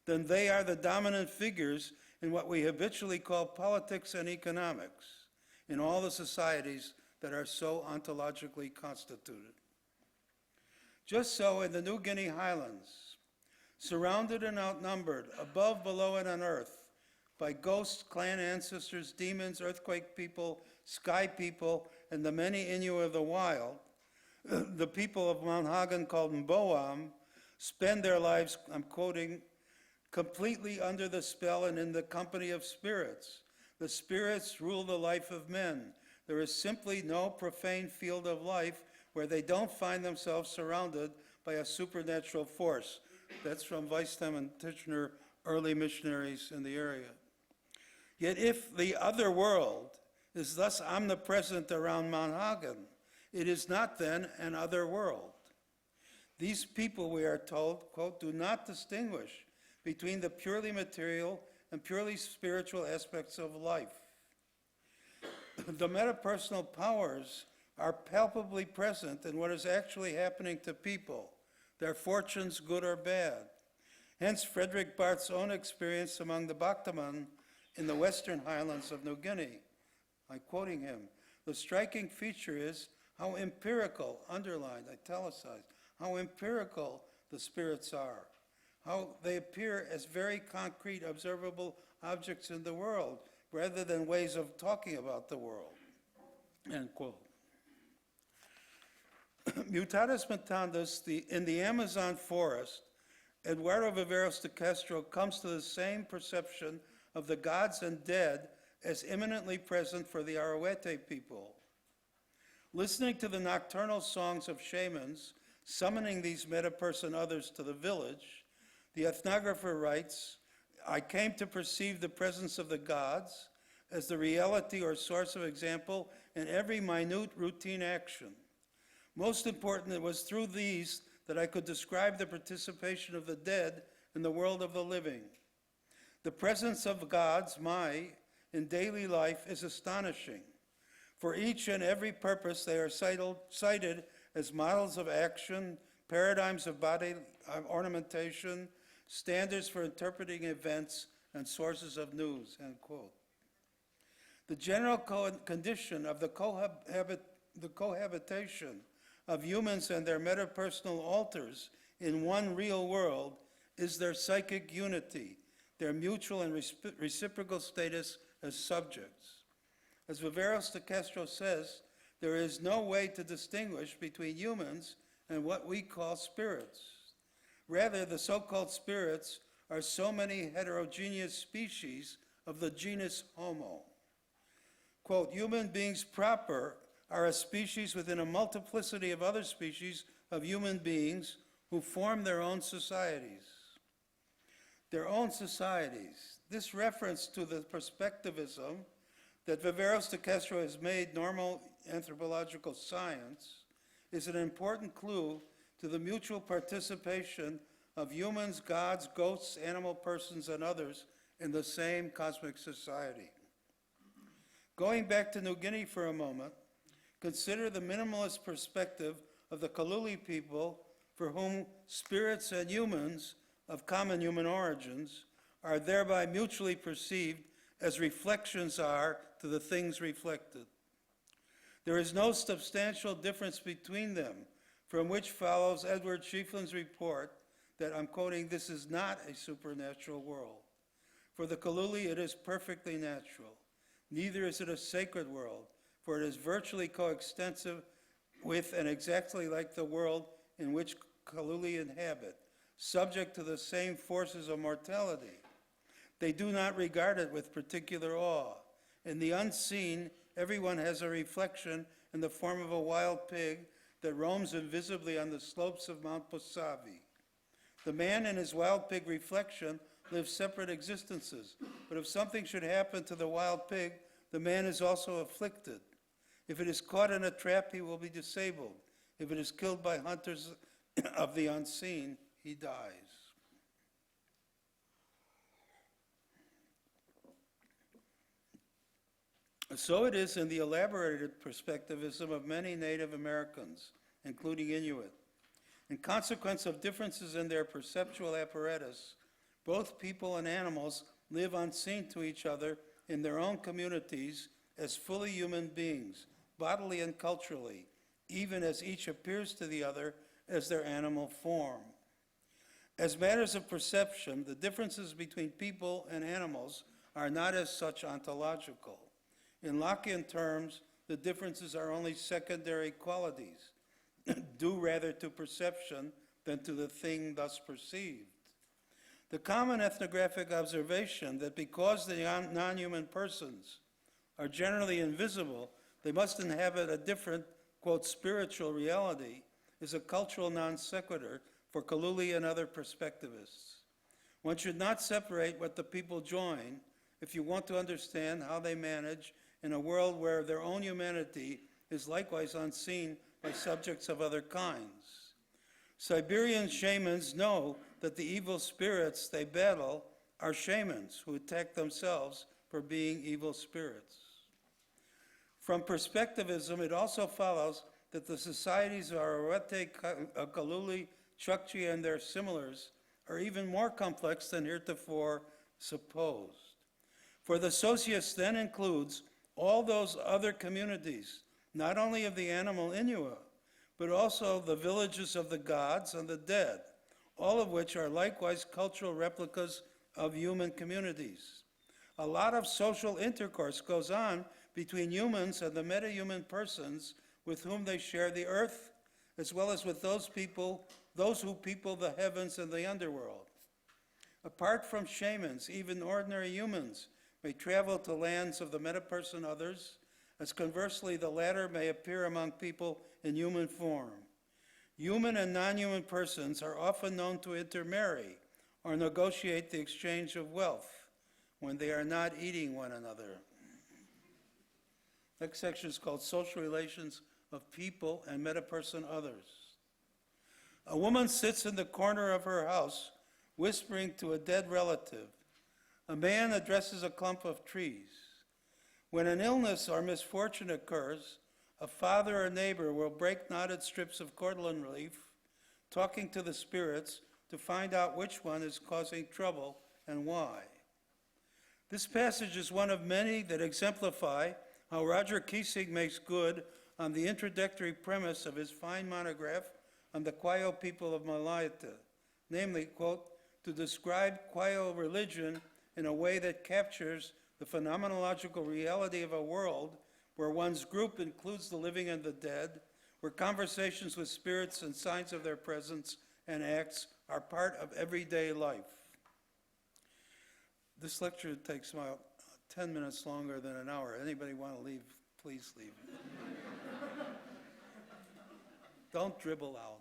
then they are the dominant figures in what we habitually call politics and economics in all the societies that are so ontologically constituted. Just so in the New Guinea highlands, surrounded and outnumbered, above, below, and on earth, by ghosts, clan ancestors, demons, earthquake people, sky people, and the many Inuit of the wild, the people of Mount Hagen called Mboam spend their lives, I'm quoting, completely under the spell and in the company of spirits. The spirits rule the life of men. There is simply no profane field of life where they don't find themselves surrounded by a supernatural force. That's from Weistham and Tichenor, early missionaries in the area. Yet if the other world is thus omnipresent around Mount Hagen, it is not then an other world. These people, we are told, quote, do not distinguish between the purely material and purely spiritual aspects of life. The metapersonal powers are palpably present in what is actually happening to people, their fortunes, good or bad. Hence, Frederick Barth's own experience among the Bakhtaman in the western highlands of New Guinea. I'm quoting him. The striking feature is how empirical, underlined, italicized, how empirical the spirits are, how they appear as very concrete, observable objects in the world, rather than ways of talking about the world, end quote. Mutatis mutandis, in the Amazon forest, Eduardo Viveros de Castro comes to the same perception of the gods and dead as imminently present for the Arawete people. Listening to the nocturnal songs of shamans, summoning these metaperson others to the village, the ethnographer writes, I came to perceive the presence of the gods as the reality or source of example in every minute routine action. Most important, it was through these that I could describe the participation of the dead in the world of the living. The presence of gods, in daily life is astonishing. For each and every purpose, they are cited as models of action, paradigms of body ornamentation, standards for interpreting events, and sources of news, end quote. The general condition of the cohabitation of humans and their metapersonal alters in one real world is their psychic unity, their mutual and reciprocal status as subjects. As Viveros de Castro says, there is no way to distinguish between humans and what we call spirits. Rather, the so-called spirits are so many heterogeneous species of the genus Homo. Quote, human beings proper are a species within a multiplicity of other species of human beings who form their own societies. Their own societies. This reference to the perspectivism that Viveros de Castro has made normal anthropological science is an important clue to the mutual participation of humans, gods, ghosts, animal persons, and others in the same cosmic society. Going back to New Guinea for a moment, consider the minimalist perspective of the Kaluli people for whom spirits and humans of common human origins are thereby mutually perceived as reflections are to the things reflected. There is no substantial difference between them, from which follows Edward Schieffelin's report that, I'm quoting, this is not a supernatural world. For the Kaluli, it is perfectly natural. Neither is it a sacred world, for it is virtually coextensive with and exactly like the world in which Kaluli inhabit, subject to the same forces of mortality. They do not regard it with particular awe. In the unseen, everyone has a reflection in the form of a wild pig that roams invisibly on the slopes of Mount Posavi. The man and his wild pig reflection live separate existences, but if something should happen to the wild pig, the man is also afflicted. If it is caught in a trap, he will be disabled. If it is killed by hunters of the unseen, he dies. So it is in the elaborated perspectivism of many Native Americans, including Inuit. In consequence of differences in their perceptual apparatus, both people and animals live unseen to each other in their own communities as fully human beings, bodily and culturally, even as each appears to the other as their animal form. As matters of perception, the differences between people and animals are not as such ontological. In Lockean terms, the differences are only secondary qualities, due rather to perception than to the thing thus perceived. The common ethnographic observation that because the non-human persons are generally invisible, they must inhabit a different, quote, spiritual reality, is a cultural non sequitur for Kaluli and other perspectivists. One should not separate what the people join if you want to understand how they manage in a world where their own humanity is likewise unseen by subjects of other kinds. Siberian shamans know that the evil spirits they battle are shamans who attack themselves for being evil spirits. From perspectivism, it also follows that the societies of Arwete, Kaluli, Chukchi, and their similars are even more complex than heretofore supposed. For the socius then includes all those other communities, not only of the animal Inuit, but also the villages of the gods and the dead, all of which are likewise cultural replicas of human communities. A lot of social intercourse goes on between humans and the meta-human persons with whom they share the earth, as well as with those who people the heavens and the underworld. Apart from shamans, even ordinary humans may travel to lands of the metaperson others, as conversely the latter may appear among people in human form. Human and non-human persons are often known to intermarry or negotiate the exchange of wealth when they are not eating one another. Next section is called Social Relations of People and Metaperson Others. A woman sits in the corner of her house whispering to a dead relative. A man addresses a clump of trees. When an illness or misfortune occurs, a father or neighbor will break knotted strips of cordyceps leaf, talking to the spirits to find out which one is causing trouble and why. This passage is one of many that exemplify how Roger Kiesig makes good on the introductory premise of his fine monograph on the Kwayo people of Malayata, namely, quote, to describe Kwayo religion in a way that captures the phenomenological reality of a world where one's group includes the living and the dead, where conversations with spirits and signs of their presence and acts are part of everyday life. This lecture takes about 10 minutes longer than an hour. Anybody want to leave, please leave. Don't dribble out.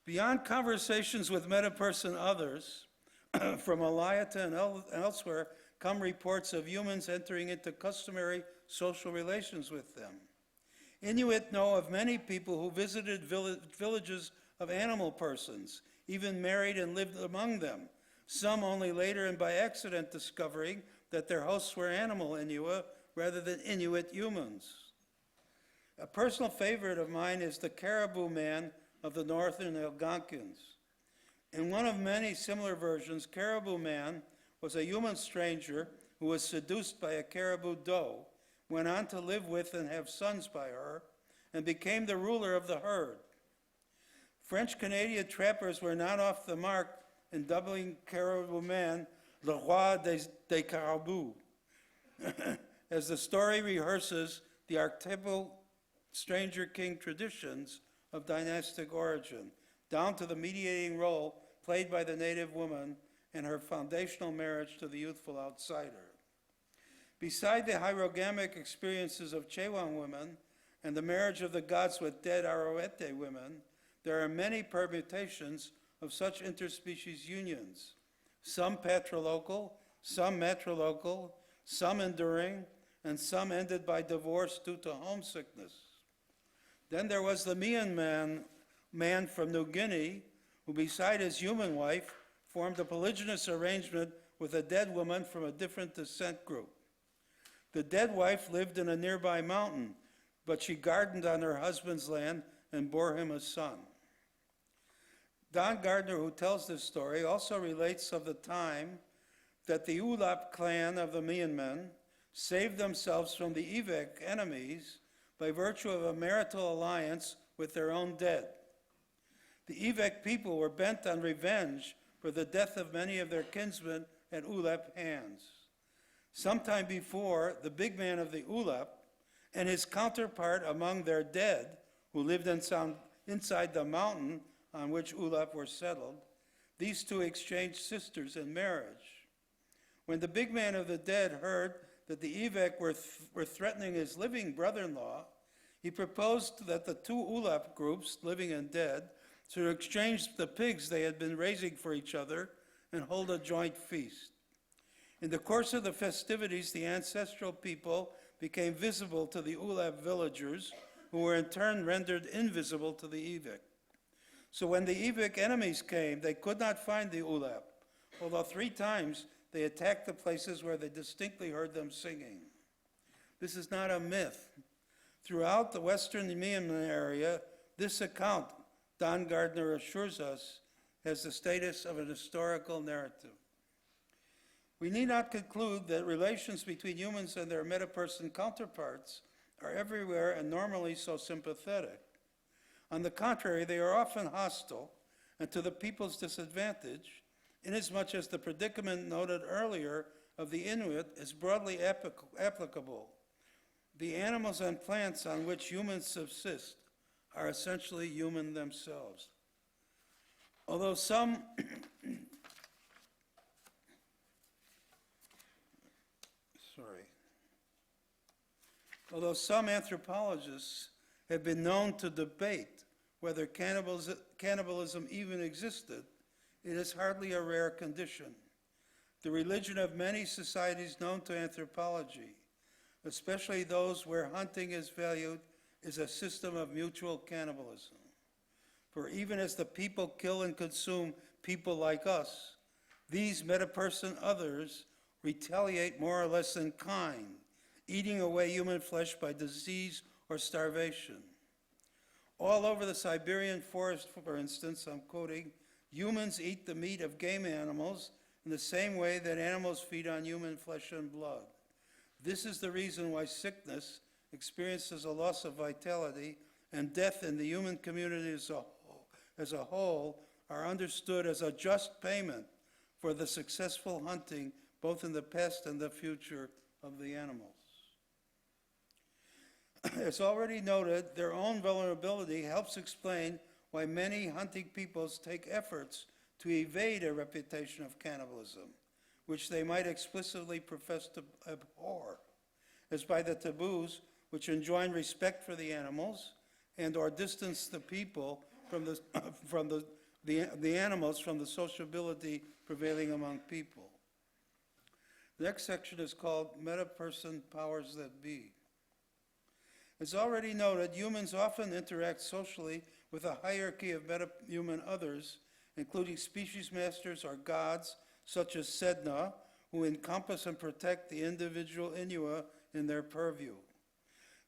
Beyond conversations with metaperson others, from Alayata and elsewhere come reports of humans entering into customary social relations with them. Inuit know of many people who visited villages of animal persons, even married and lived among them, some only later and by accident discovering that their hosts were animal Inuit rather than Inuit humans. A personal favorite of mine is the Caribou Man of the northern Algonquins. In one of many similar versions, Caribou Man was a human stranger who was seduced by a caribou doe, went on to live with and have sons by her, and became the ruler of the herd. French-Canadian trappers were not off the mark in doubling Caribou Man le roi des caribous. As the story rehearses the archetypal stranger king traditions of dynastic origin, down to the mediating role played by the native woman and her foundational marriage to the youthful outsider. Beside the hierogamic experiences of Chewan women and the marriage of the gods with dead Aroete women, there are many permutations of such interspecies unions, some patrilocal, some matrilocal, some enduring, and some ended by divorce due to homesickness. Then there was the Mian man from New Guinea, who beside his human wife, formed a polygynous arrangement with a dead woman from a different descent group. The dead wife lived in a nearby mountain, but she gardened on her husband's land and bore him a son. Don Gardner, who tells this story, also relates of the time that the Ulap clan of the Mian men saved themselves from the Ivek enemies by virtue of a marital alliance with their own dead. The Ivek people were bent on revenge for the death of many of their kinsmen at Ulap hands. Sometime before, the big man of the Ulap and his counterpart among their dead, who lived inside the mountain on which Ulap were settled, these two exchanged sisters in marriage. When the big man of the dead heard that the Ivek were threatening his living brother-in-law, he proposed that the two Ulap groups, living and dead, should exchange the pigs they had been raising for each other and hold a joint feast. In the course of the festivities, the ancestral people became visible to the Ulap villagers, who were in turn rendered invisible to the Ivek. So when the Ivek enemies came, they could not find the Ulap, although 3 times they attacked the places where they distinctly heard them singing. This is not a myth. Throughout the western Myanmar area, this account, Don Gardner assures us, has the status of an historical narrative. We need not conclude that relations between humans and their metaperson counterparts are everywhere and normally so sympathetic. On the contrary, they are often hostile and to the people's disadvantage, inasmuch as the predicament noted earlier of the Inuit is broadly applicable. The animals and plants on which humans subsist are essentially human themselves. Although some anthropologists have been known to debate whether cannibalism even existed, it is hardly a rare condition. The religion of many societies known to anthropology, especially those where hunting is valued, is a system of mutual cannibalism. For even as the people kill and consume people like us, these metaperson others retaliate more or less in kind, eating away human flesh by disease or starvation. All over the Siberian forest, for instance, I'm quoting, humans eat the meat of game animals in the same way that animals feed on human flesh and blood. This is the reason why sickness, experiences a loss of vitality, and death in the human community as a whole are understood as a just payment for the successful hunting, both in the past and the future, of the animals. As already noted, their own vulnerability helps explain why many hunting peoples take efforts to evade a reputation of cannibalism, which they might explicitly profess to abhor, as by the taboos which enjoin respect for the animals and or distance the people from the animals from the sociability prevailing among people. The next section is called Meta-Person Powers That Be. As already noted, humans often interact socially with a hierarchy of meta-human others, including species masters or gods, such as Sedna, who encompass and protect the individual Inua in their purview.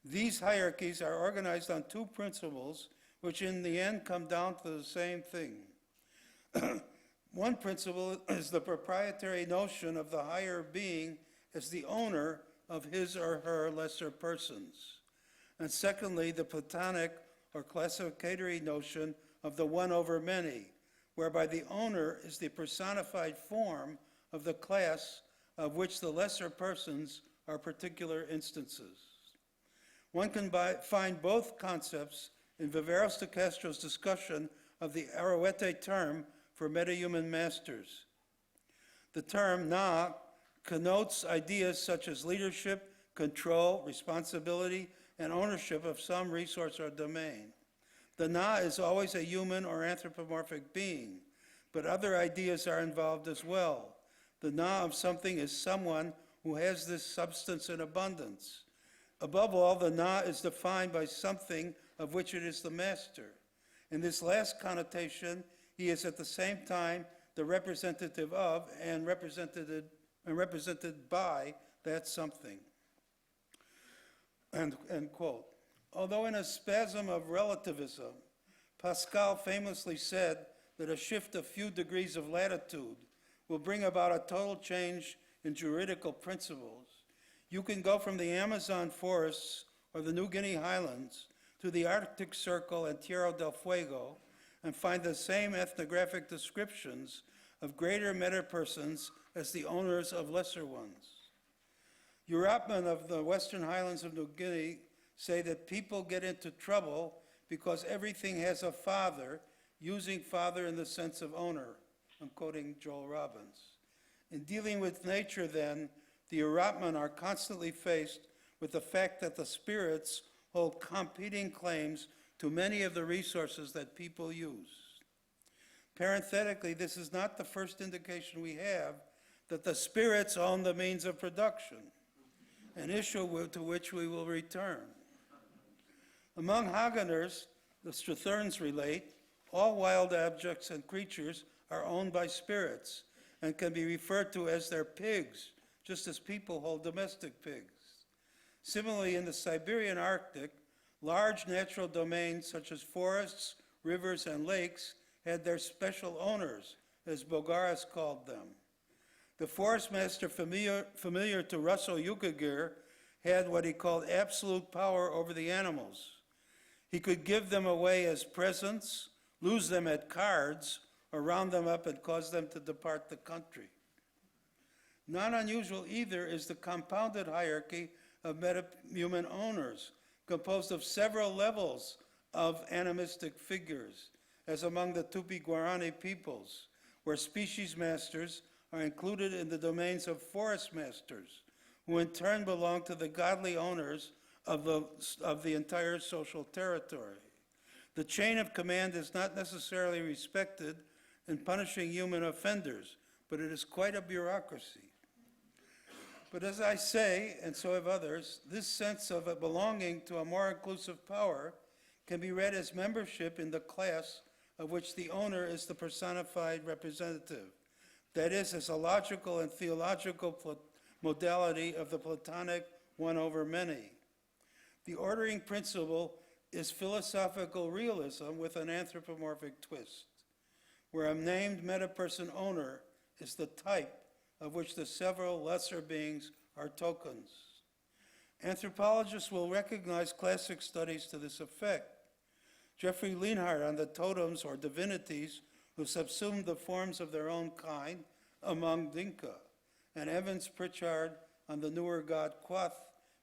These hierarchies are organized on two principles, which in the end come down to the same thing. One principle is the proprietary notion of the higher being as the owner of his or her lesser persons. And secondly, the Platonic or classificatory notion of the one over many, whereby the owner is the personified form of the class of which the lesser persons are particular instances. One can find both concepts in Viveros de Castro's discussion of the Arouete term for metahuman masters. The term na connotes ideas such as leadership, control, responsibility, and ownership of some resource or domain. The na is always a human or anthropomorphic being, but other ideas are involved as well. The na of something is someone who has this substance in abundance. Above all, the na is defined by something of which it is the master. In this last connotation, he is at the same time the representative of and represented by that something. End quote. Although in a spasm of relativism, Pascal famously said that a shift of few degrees of latitude will bring about a total change in juridical principles, you can go from the Amazon forests or the New Guinea highlands to the Arctic Circle and Tierra del Fuego and find the same ethnographic descriptions of greater meta-persons as the owners of lesser ones. European of the Western Highlands of New Guinea say that people get into trouble because everything has a father, using father in the sense of owner. I'm quoting Joel Robbins. In dealing with nature, then, the European are constantly faced with the fact that the spirits hold competing claims to many of the resources that people use. Parenthetically, this is not the first indication we have that the spirits own the means of production, an issue to which we will return. Among Haganers, the Stratherns relate, all wild objects and creatures are owned by spirits and can be referred to as their pigs, just as people hold domestic pigs. Similarly, in the Siberian Arctic, large natural domains such as forests, rivers, and lakes had their special owners, as Bogaris called them. The forest master familiar to Russell Yukagir had what he called absolute power over the animals. He could give them away as presents, lose them at cards, or round them up and cause them to depart the country. Not unusual either is the compounded hierarchy of meta-human owners, composed of several levels of animistic figures, as among the Tupi-Guarani peoples, where species masters are included in the domains of forest masters, who in turn belong to the godly owners of the entire social territory. The chain of command is not necessarily respected in punishing human offenders, but it is quite a bureaucracy. But as I say, and so have others, this sense of a belonging to a more inclusive power can be read as membership in the class of which the owner is the personified representative. That is, as a logical and theological modality of the Platonic one over many. The ordering principle is philosophical realism with an anthropomorphic twist, where a named meta-person owner is the type of which the several lesser beings are tokens. Anthropologists will recognize classic studies to this effect. Jeffrey Lienhardt on the totems or divinities who subsumed the forms of their own kind among Dinka, and Evans Pritchard on the newer god Quoth,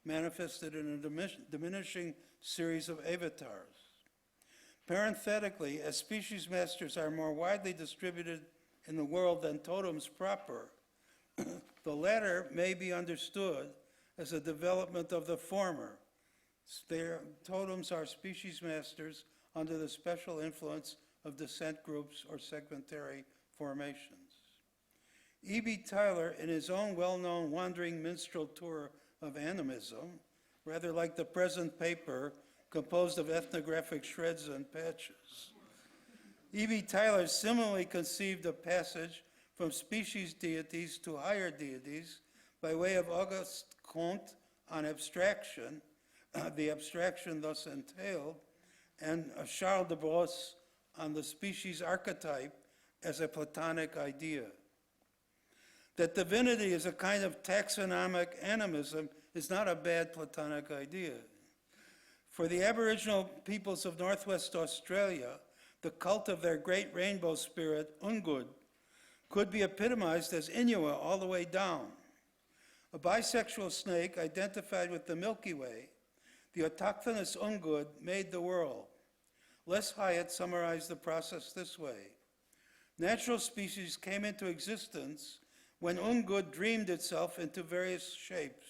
manifested in a diminishing series of avatars. Parenthetically, as species masters are more widely distributed in the world than totems proper, the latter may be understood as a development of the former. Their totems are species masters under the special influence of descent groups or segmentary formations. E.B. Tyler, in his own well-known wandering minstrel tour of animism, rather like the present paper composed of ethnographic shreds and patches, E.B. Tyler similarly conceived a passage from species deities to higher deities by way of Auguste Comte on abstraction, the abstraction thus entailed, and Charles de Brosse on the species archetype as a Platonic idea. That divinity is a kind of taxonomic animism is not a bad Platonic idea. For the Aboriginal peoples of Northwest Australia, the cult of their great rainbow spirit, Ungud, could be epitomized as Inua all the way down. A bisexual snake identified with the Milky Way, the autochthonous Ungud made the world. Les Hyatt summarized the process this way. Natural species came into existence when Ungud dreamed itself into various shapes.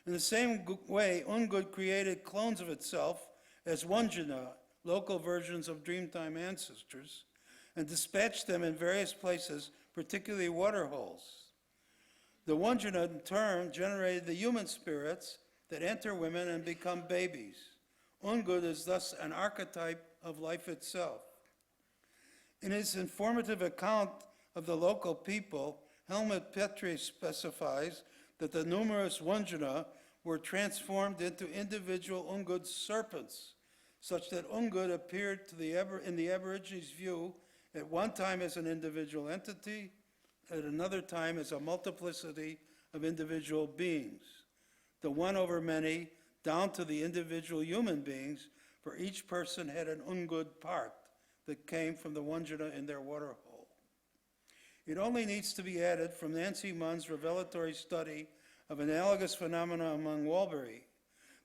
In the same way, Ungud created clones of itself as Wandjina, local versions of Dreamtime ancestors, and dispatched them in various places, particularly waterholes. The Wandjina, in turn, generated the human spirits that enter women and become babies. Ungud is thus an archetype of life itself. In his informative account of the local people, Helmut Petri specifies that the numerous Wandjina were transformed into individual Ungud serpents, such that Ungud appeared in the Aborigines' view at one time as an individual entity, at another time as a multiplicity of individual beings, the one over many, down to the individual human beings, for each person had an Ungud part that came from the Wandjina in their waterhole. It only needs to be added from Nancy Munn's revelatory study of analogous phenomena among Walbury,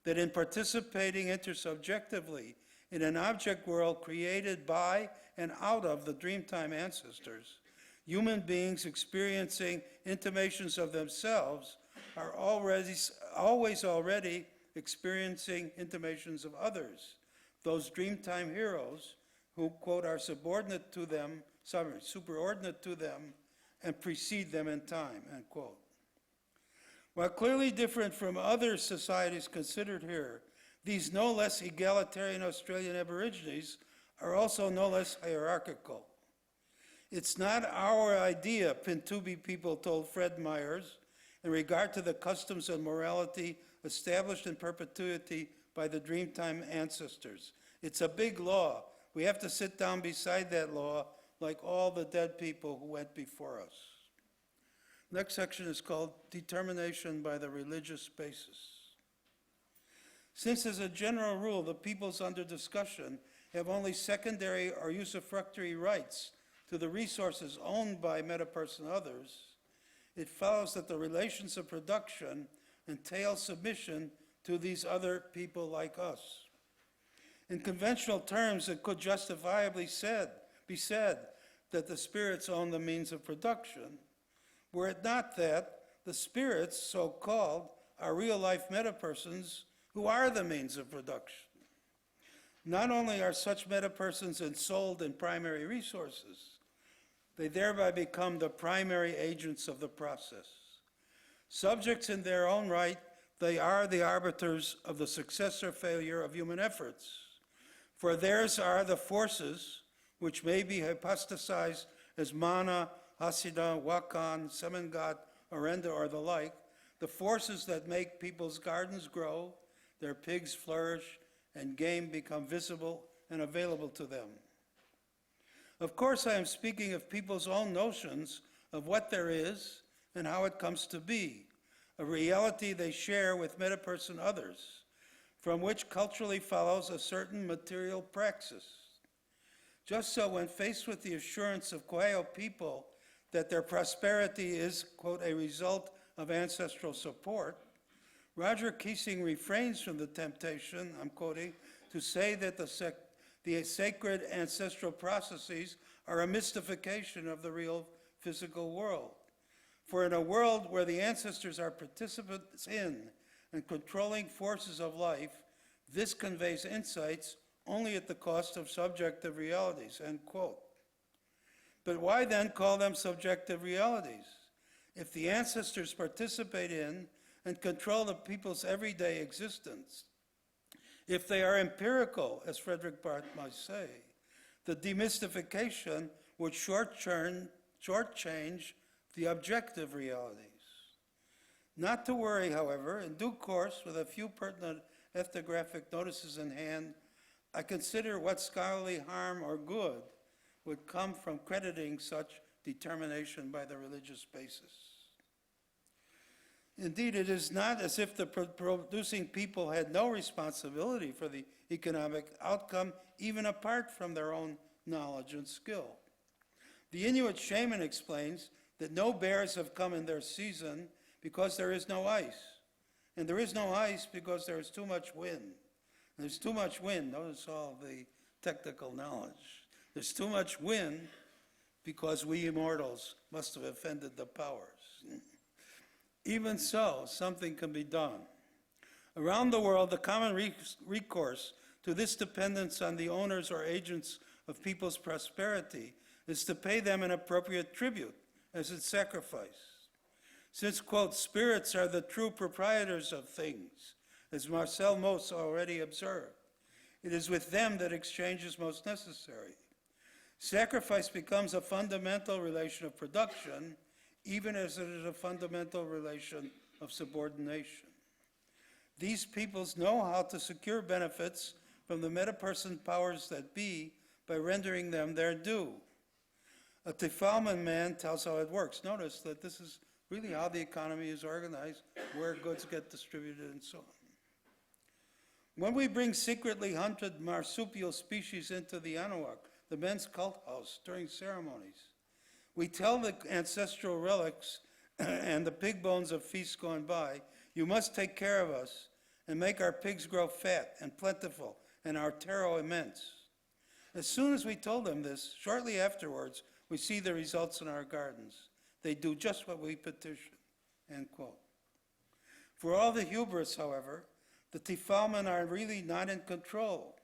that in participating intersubjectively in an object world created by and out of the Dreamtime ancestors, human beings experiencing intimations of themselves are always already experiencing intimations of others, those Dreamtime heroes who, quote, are subordinate to them, superordinate to them, and precede them in time, end quote. While clearly different from other societies considered here, these no less egalitarian Australian Aborigines are also no less hierarchical. It's not our idea, Pintubi people told Fred Myers, in regard to the customs and morality established in perpetuity by the Dreamtime ancestors. It's a big law. We have to sit down beside that law like all the dead people who went before us. Next section is called Determination by the Religious Basis. Since as a general rule, the peoples under discussion have only secondary or usufructory rights to the resources owned by metaperson others, it follows that the relations of production entail submission to these other people like us. In conventional terms, it could justifiably be said that the spirits own the means of production, were it not that the spirits, so-called, are real-life metapersons who are the means of production. Not only are such metapersons ensouled in primary resources, they thereby become the primary agents of the process. Subjects in their own right, they are the arbiters of the success or failure of human efforts. For theirs are the forces, which may be hypostasized as mana, hasida, wakan, semengat, orenda, or the like, the forces that make people's gardens grow, their pigs flourish, and game become visible and available to them. Of course, I am speaking of people's own notions of what there is and how it comes to be, a reality they share with metaperson others, from which culturally follows a certain material praxis. Just so when faced with the assurance of Quayo people that their prosperity is, quote, a result of ancestral support, Roger Keesing refrains from the temptation, I'm quoting, to say that the sacred ancestral processes are a mystification of the real physical world. For in a world where the ancestors are participants in and controlling forces of life, this conveys insights only at the cost of subjective realities, end quote. But why then call them subjective realities? If the ancestors participate in and control the people's everyday existence, if they are empirical, as Frederick Barth might say, the demystification would shortchange the objective realities. Not to worry, however, in due course, with a few pertinent ethnographic notices in hand, I consider what scholarly harm or good would come from crediting such determination by the religious basis. Indeed, it is not as if the producing people had no responsibility for the economic outcome, even apart from their own knowledge and skill. The Inuit shaman explains that no bears have come in their season because there is no ice. And there is no ice because there is too much wind. There's too much wind. Notice all the technical knowledge. There's too much wind because we immortals must have offended the powers. Even so, something can be done. Around the world, the common recourse to this dependence on the owners or agents of people's prosperity is to pay them an appropriate tribute as its sacrifice. Since, quote, spirits are the true proprietors of things, as Marcel Mauss already observed, it is with them that exchange is most necessary. Sacrifice becomes a fundamental relation of production, even as it is a fundamental relation of subordination. These peoples know how to secure benefits from the metaperson powers that be by rendering them their due. A Tifalman man tells how it works. Notice that this is really how the economy is organized, where goods get distributed and so on. When we bring secretly hunted marsupial species into the Anahuac, the men's cult house, during ceremonies, we tell the ancestral relics and the pig bones of feasts gone by, you must take care of us and make our pigs grow fat and plentiful and our taro immense. As soon as we told them this, shortly afterwards, we see the results in our gardens. They do just what we petition, end quote. For all the hubris, however, the Tifalmen are really not in control.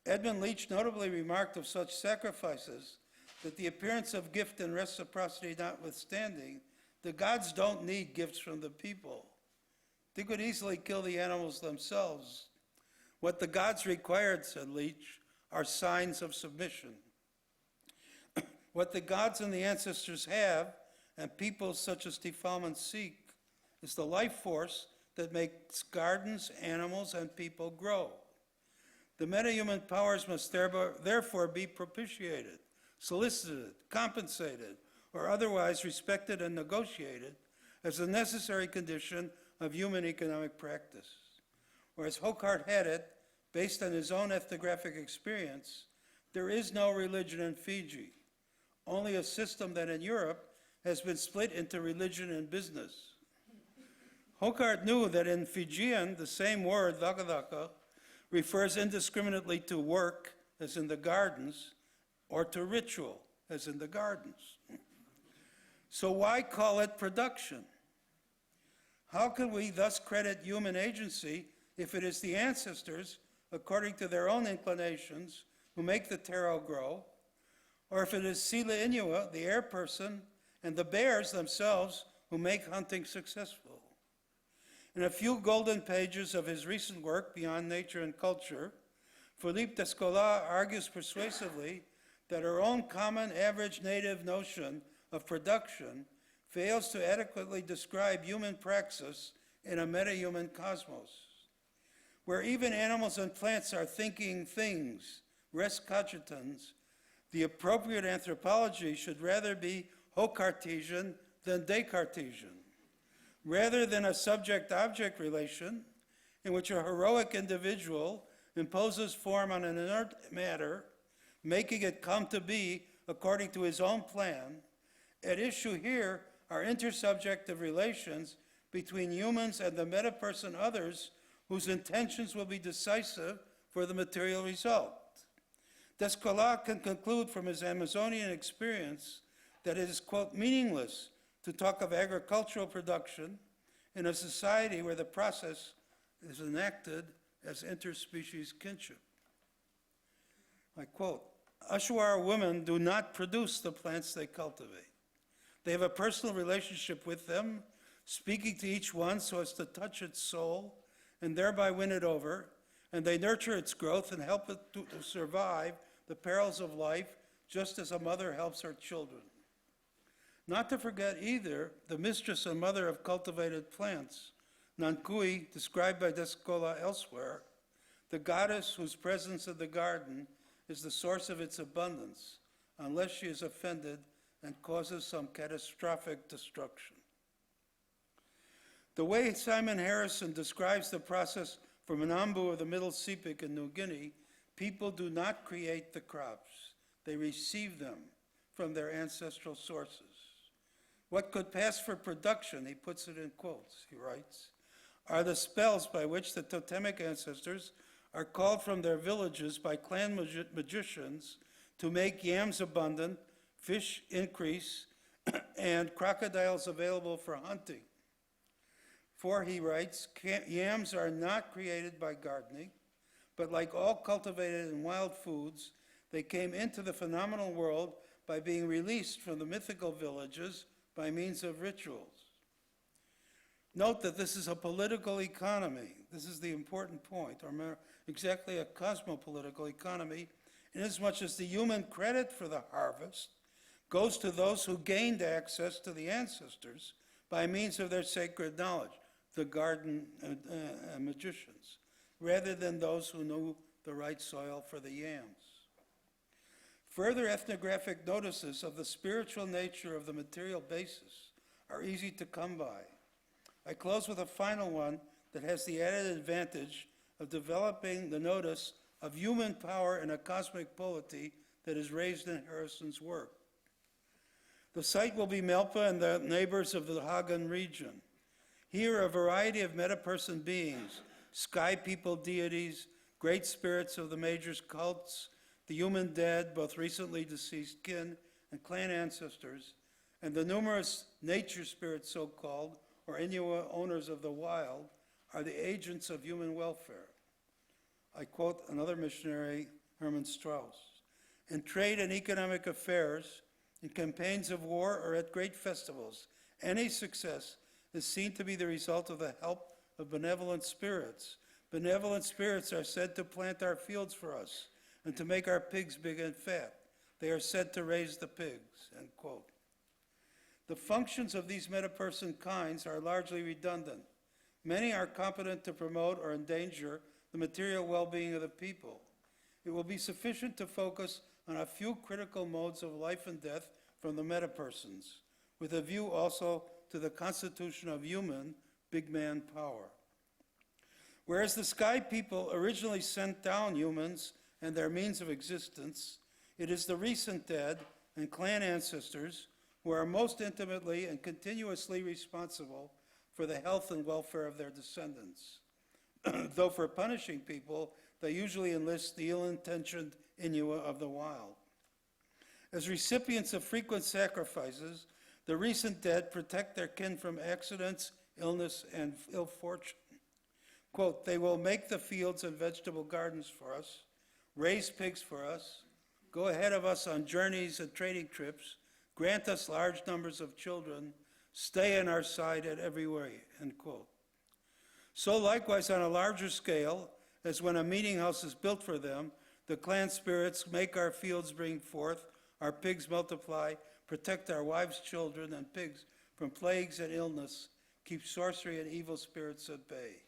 Edmund Leach notably remarked of such sacrifices that the appearance of gift and reciprocity notwithstanding, the gods don't need gifts from the people. They could easily kill the animals themselves. What the gods required, said Leach, are signs of submission. What the gods and the ancestors have, and peoples such as Tifalmen seek, is the life force that makes gardens, animals, and people grow. The metahuman powers must therefore be propitiated, solicited, compensated, or otherwise respected and negotiated as a necessary condition of human economic practice. Or as Hocart had it, based on his own ethnographic experience, there is no religion in Fiji, only a system that in Europe has been split into religion and business. Hocart knew that in Fijian, the same word, dakadaka, refers indiscriminately to work, as in the gardens, or to ritual, as in the gardens. So why call it production? How can we thus credit human agency if it is the ancestors, according to their own inclinations, who make the taro grow, or if it is Sila Inua, the air person, and the bears themselves who make hunting successful? In a few golden pages of his recent work, Beyond Nature and Culture, Philippe Descola argues persuasively that our own common average native notion of production fails to adequately describe human praxis in a metahuman cosmos, where even animals and plants are thinking things, res cogitans. The appropriate anthropology should rather be Hocartesian than Descartesian. Rather than a subject-object relation in which a heroic individual imposes form on an inert matter, making it come to be according to his own plan, at issue here are intersubjective relations between humans and the metaperson others whose intentions will be decisive for the material result. Descola can conclude from his Amazonian experience that it is, quote, meaningless to talk of agricultural production in a society where the process is enacted as interspecies kinship. I quote, Ashuar women do not produce the plants they cultivate. They have a personal relationship with them, speaking to each one so as to touch its soul and thereby win it over, and they nurture its growth and help it to survive the perils of life, just as a mother helps her children. Not to forget either the mistress and mother of cultivated plants, Nankui, described by Descola elsewhere, the goddess whose presence in the garden is the source of its abundance, unless she is offended and causes some catastrophic destruction. The way Simon Harrison describes the process for Manambu of the Middle Sepik in New Guinea, people do not create the crops. They receive them from their ancestral sources. What could pass for production, he puts it in quotes, he writes, are the spells by which the totemic ancestors are called from their villages by clan magicians to make yams abundant, fish increase, and crocodiles available for hunting. For, he writes, yams are not created by gardening, but like all cultivated and wild foods, they came into the phenomenal world by being released from the mythical villages by means of rituals. Note that this is a political economy. This is the important point, or more exactly a cosmopolitical economy, inasmuch as the human credit for the harvest goes to those who gained access to the ancestors by means of their sacred knowledge, the garden magicians, rather than those who knew the right soil for the yams. Further ethnographic notices of the spiritual nature of the material basis are easy to come by. I close with a final one that has the added advantage of developing the notice of human power in a cosmic polity that is raised in Harrison's work. The site will be Melpa and the neighbors of the Hagan region. Here, a variety of metaperson beings, sky people deities, great spirits of the major cults, the human dead, both recently deceased kin and clan ancestors, and the numerous nature spirits, so-called, or Inuit owners of the wild, are the agents of human welfare. I quote another missionary, Hermann Strauss. In trade and economic affairs, in campaigns of war, or at great festivals, any success is seen to be the result of the help of benevolent spirits. Benevolent spirits are said to plant our fields for us and to make our pigs big and fat. They are said to raise the pigs, end quote. The functions of these metaperson kinds are largely redundant. Many are competent to promote or endanger the material well-being of the people. It will be sufficient to focus on a few critical modes of life and death from the metapersons, with a view also to the constitution of human big man power. Whereas the sky people originally sent down humans and their means of existence, it is the recent dead and clan ancestors who are most intimately and continuously responsible for the health and welfare of their descendants. Though for punishing people, they usually enlist the ill-intentioned Inuit of the wild. As recipients of frequent sacrifices, the recent dead protect their kin from accidents, illness, and ill fortune. Quote, they will make the fields and vegetable gardens for us, raise pigs for us, go ahead of us on journeys and trading trips, grant us large numbers of children, stay on our side at every way, end quote. So likewise, on a larger scale, as when a meeting house is built for them, the clan spirits make our fields bring forth, our pigs multiply, protect our wives, children, and pigs from plagues and illness, keep sorcery and evil spirits at bay.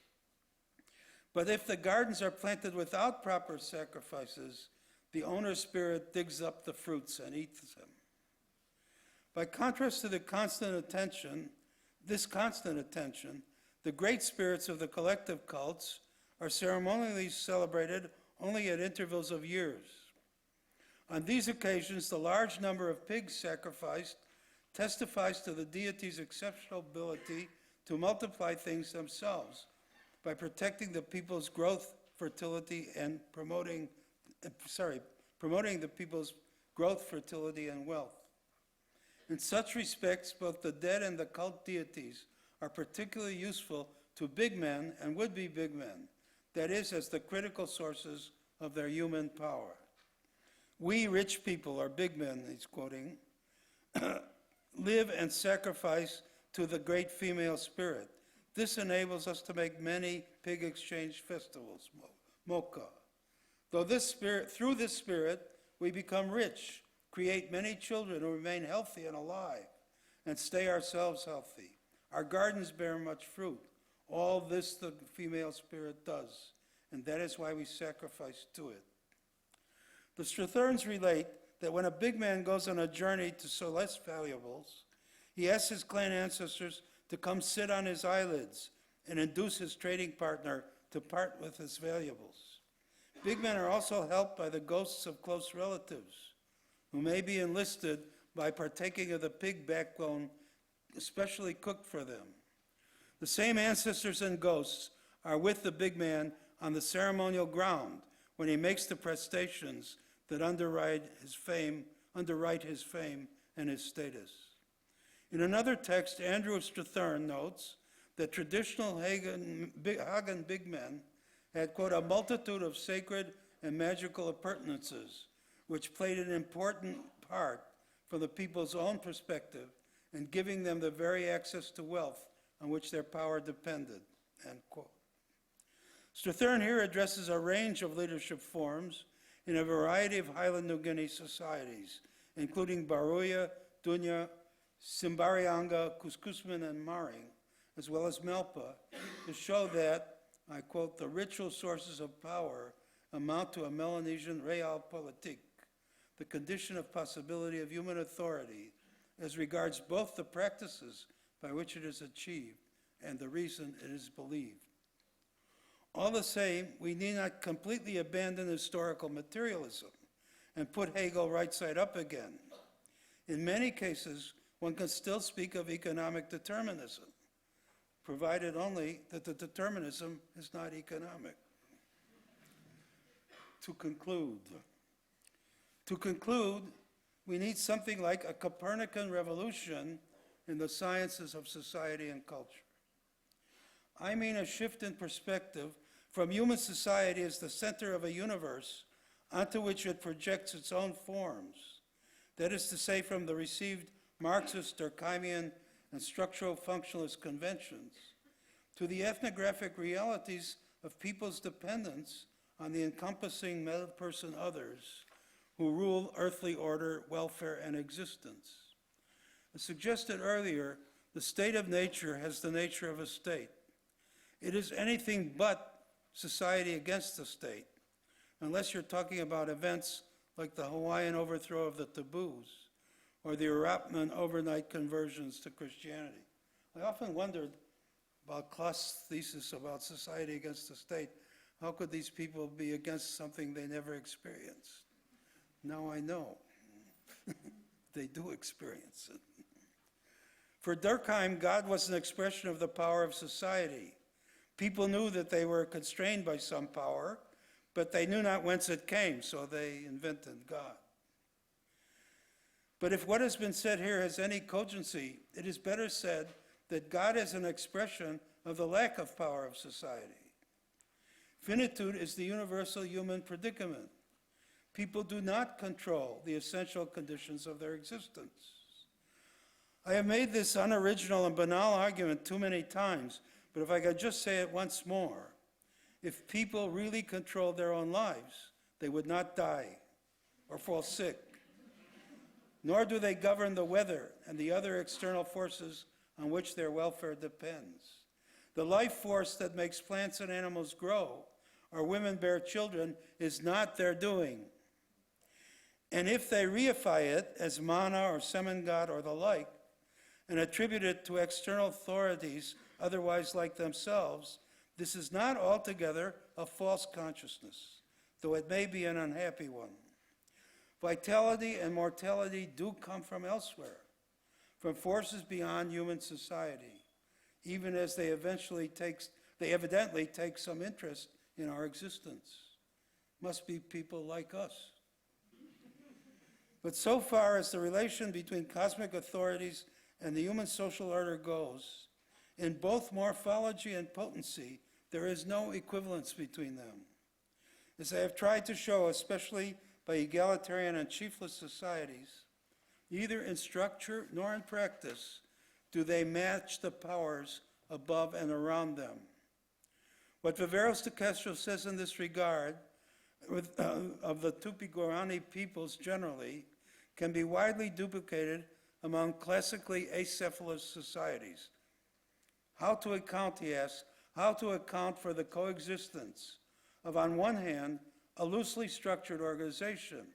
But if the gardens are planted without proper sacrifices, the owner spirit digs up the fruits and eats them. By contrast to this constant attention, the great spirits of the collective cults are ceremonially celebrated only at intervals of years. On these occasions, the large number of pigs sacrificed testifies to the deity's exceptional ability to multiply things themselves by protecting the people's growth, fertility, and promoting the people's growth, fertility, and wealth. In such respects, both the dead and the cult deities are particularly useful to big men and would-be big men, that is, as the critical sources of their human power. We rich people, or big men, he's quoting, live and sacrifice to the great female spirit. This enables us to make many pig exchange festivals, mocha. Through this spirit, we become rich, create many children who remain healthy and alive, and stay ourselves healthy. Our gardens bear much fruit. All this the female spirit does, and that is why we sacrifice to it. The Stratherns relate that when a big man goes on a journey to Celeste valuables, he asks his clan ancestors to come sit on his eyelids and induce his trading partner to part with his valuables. Big men are also helped by the ghosts of close relatives, who may be enlisted by partaking of the pig backbone especially cooked for them. The same ancestors and ghosts are with the big man on the ceremonial ground when he makes the prestations that underwrite his fame and his status. In another text, Andrew Strathern notes that traditional Hagan big men had, quote, a multitude of sacred and magical appurtenances, which played an important part from the people's own perspective in giving them the very access to wealth on which their power depended, end quote. Strathern here addresses a range of leadership forms in a variety of Highland New Guinea societies, including Baruya, Dunya, Simbarianga, Kuskusman, and Maring, as well as Melpa, to show that, I quote, the ritual sources of power amount to a Melanesian realpolitik, the condition of possibility of human authority as regards both the practices by which it is achieved and the reason it is believed. All the same, we need not completely abandon historical materialism and put Hegel right side up again. In many cases, one can still speak of economic determinism, provided only that the determinism is not economic. To conclude, we need something like a Copernican revolution in the sciences of society and culture. I mean a shift in perspective from human society as the center of a universe onto which it projects its own forms. That is to say, from the received Marxist, Durkheimian, and structural functionalist conventions to the ethnographic realities of people's dependence on the encompassing meta-person others who rule earthly order, welfare, and existence. As suggested earlier, the state of nature has the nature of a state. It is anything but society against the state, unless you're talking about events like the Hawaiian overthrow of the taboos or the Arapman overnight conversions to Christianity. I often wondered about Klaus' thesis about society against the state. How could these people be against something they never experienced? Now I know. They do experience it. For Durkheim, God was an expression of the power of society. People knew that they were constrained by some power, but they knew not whence it came, so they invented God. But if what has been said here has any cogency, it is better said that God is an expression of the lack of power of society. Finitude is the universal human predicament. People do not control the essential conditions of their existence. I have made this unoriginal and banal argument too many times, but if I could just say it once more, if people really controlled their own lives, they would not die or fall sick, nor do they govern the weather and the other external forces on which their welfare depends. The life force that makes plants and animals grow or women bear children is not their doing. And if they reify it as mana or semingod or the like, and attribute it to external authorities otherwise like themselves, this is not altogether a false consciousness, though it may be an unhappy one. Vitality and mortality do come from elsewhere, from forces beyond human society, even as they evidently take some interest in our existence. Must be people like us. But so far as the relation between cosmic authorities and the human social order goes, in both morphology and potency, there is no equivalence between them. As I have tried to show, especially by egalitarian and chiefless societies, neither in structure nor in practice do they match the powers above and around them. What Viveros de Castro says in this regard of the Tupi-Guarani peoples generally can be widely duplicated among classically acephalous societies. How to account, he asks, how to account for the coexistence of, on one hand, a loosely structured organization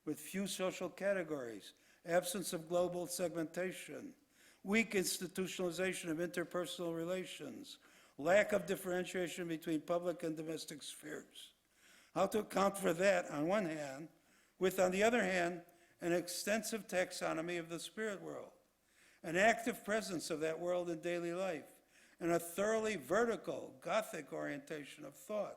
with few social categories, absence of global segmentation, weak institutionalization of interpersonal relations, lack of differentiation between public and domestic spheres. How to account for that on one hand, with, on the other hand, an extensive taxonomy of the spirit world, an active presence of that world in daily life, and a thoroughly vertical, Gothic orientation of thought.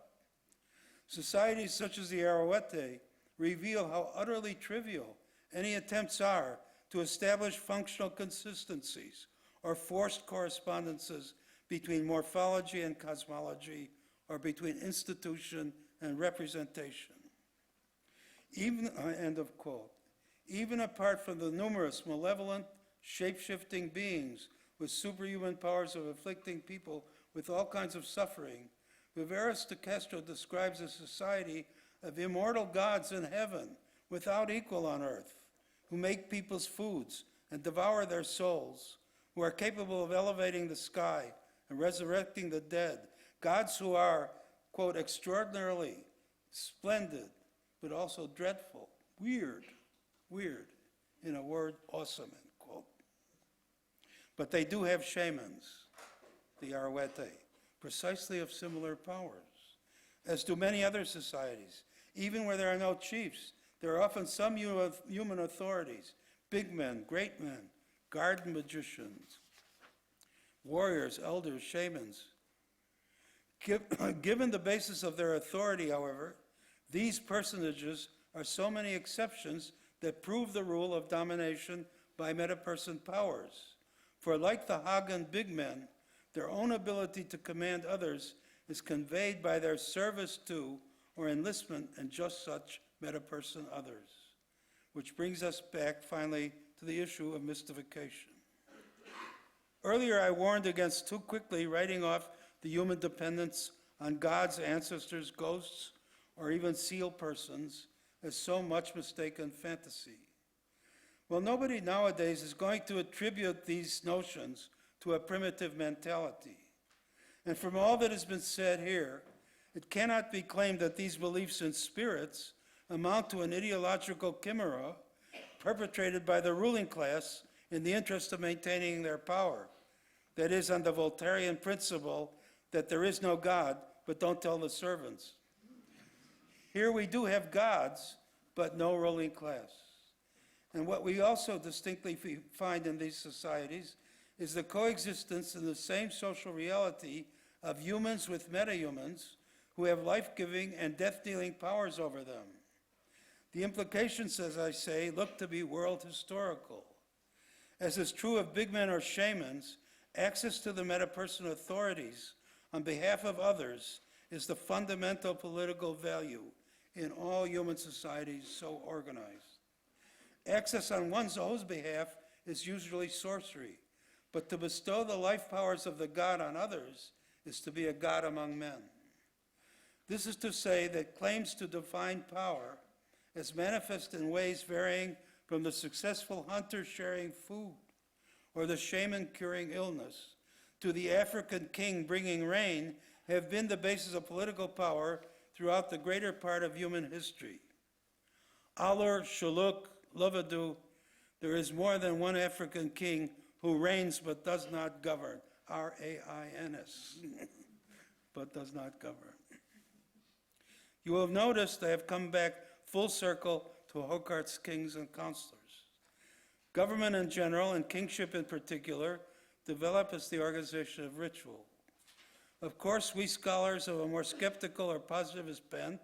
Societies such as the Arawete reveal how utterly trivial any attempts are to establish functional consistencies or forced correspondences between morphology and cosmology, or between institution and representation. Even, end of quote. Even apart from the numerous malevolent, shape-shifting beings with superhuman powers of afflicting people with all kinds of suffering, Viveros de Castro describes a society of immortal gods in heaven without equal on earth, who make people's foods and devour their souls, who are capable of elevating the sky and resurrecting the dead, gods who are, quote, extraordinarily splendid, but also dreadful, weird, in a word, awesome, end quote. But they do have shamans, the Arawete, precisely of similar powers, as do many other societies. Even where there are no chiefs, there are often some human authorities, big men, great men, garden magicians, warriors, elders, shamans. Given the basis of their authority, however, these personages are so many exceptions that prove the rule of domination by metaperson powers. For like the Hagan big men, their own ability to command others is conveyed by their service to or enlistment in just such metaperson others. Which brings us back finally to the issue of mystification. Earlier I warned against too quickly writing off the human dependence on gods, ancestors, ghosts, or even seal persons as so much mistaken fantasy. Well, nobody nowadays is going to attribute these notions to a primitive mentality. And from all that has been said here, it cannot be claimed that these beliefs in spirits amount to an ideological chimera perpetrated by the ruling class in the interest of maintaining their power. That is, on the Voltairean principle that there is no God, but don't tell the servants. Here we do have gods, but no ruling class. And what we also distinctly find in these societies is the coexistence in the same social reality of humans with metahumans who have life-giving and death-dealing powers over them. The implications, as I say, look to be world historical. As is true of big men or shamans, access to the metapersonal authorities on behalf of others is the fundamental political value in all human societies so organized. Access on one's own behalf is usually sorcery, but to bestow the life powers of the God on others is to be a God among men. This is to say that claims to divine power, as manifest in ways varying from the successful hunter sharing food or the shaman curing illness to the African king bringing rain, have been the basis of political power throughout the greater part of human history. Alur Shuluk Lovadu, there is more than one African king who reigns but does not govern. R-A-I-N-S, but does not govern. You will have noticed I have come back full circle to Hocart's kings and counselors. Government in general, and kingship in particular, develop as the organization of ritual. Of course, we scholars of a more skeptical or positivist bent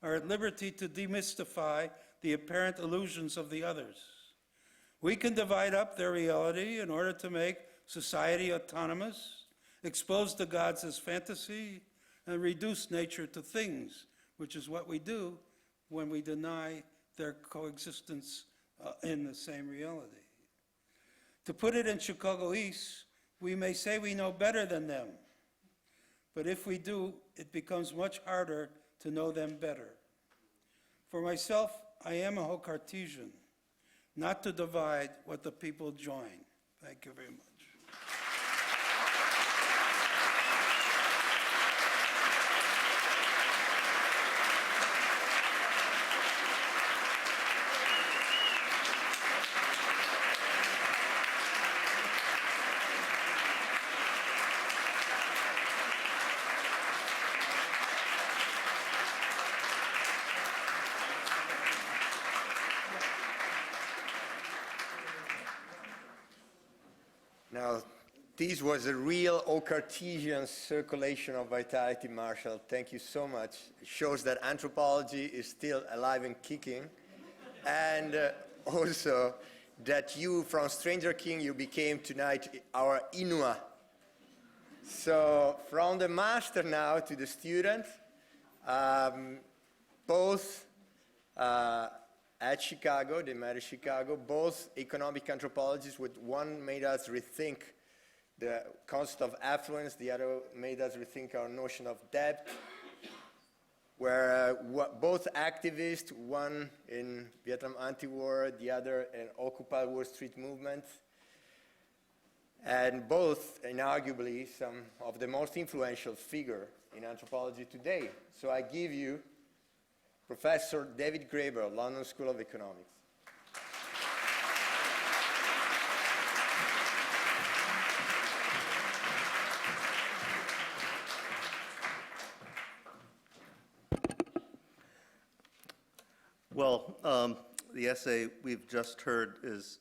are at liberty to demystify the apparent illusions of the others. We can divide up their reality in order to make society autonomous, expose the gods as fantasy, and reduce nature to things, which is what we do when we deny their coexistence in the same reality. To put it in Chicagoese, we may say we know better than them, but if we do, it becomes much harder to know them better. For myself, I am a Hocartesian, not to divide what the people join. Thank you very much. Now, this was a real Hocartesian circulation of vitality, Marshall. Thank you so much. It shows that anthropology is still alive and kicking. And also that you, from Stranger King, you became tonight our Inua. So from the master now to the student, both at Chicago, they met at Chicago, both economic anthropologists, with one made us rethink the concept of affluence, the other made us rethink our notion of debt, where both activists, one in Vietnam anti-war, the other in Occupy Wall Street movement, and both inarguably some of the most influential figure in anthropology today. So I give you Professor David Graeber, London School of Economics. Well, the essay we've just heard is,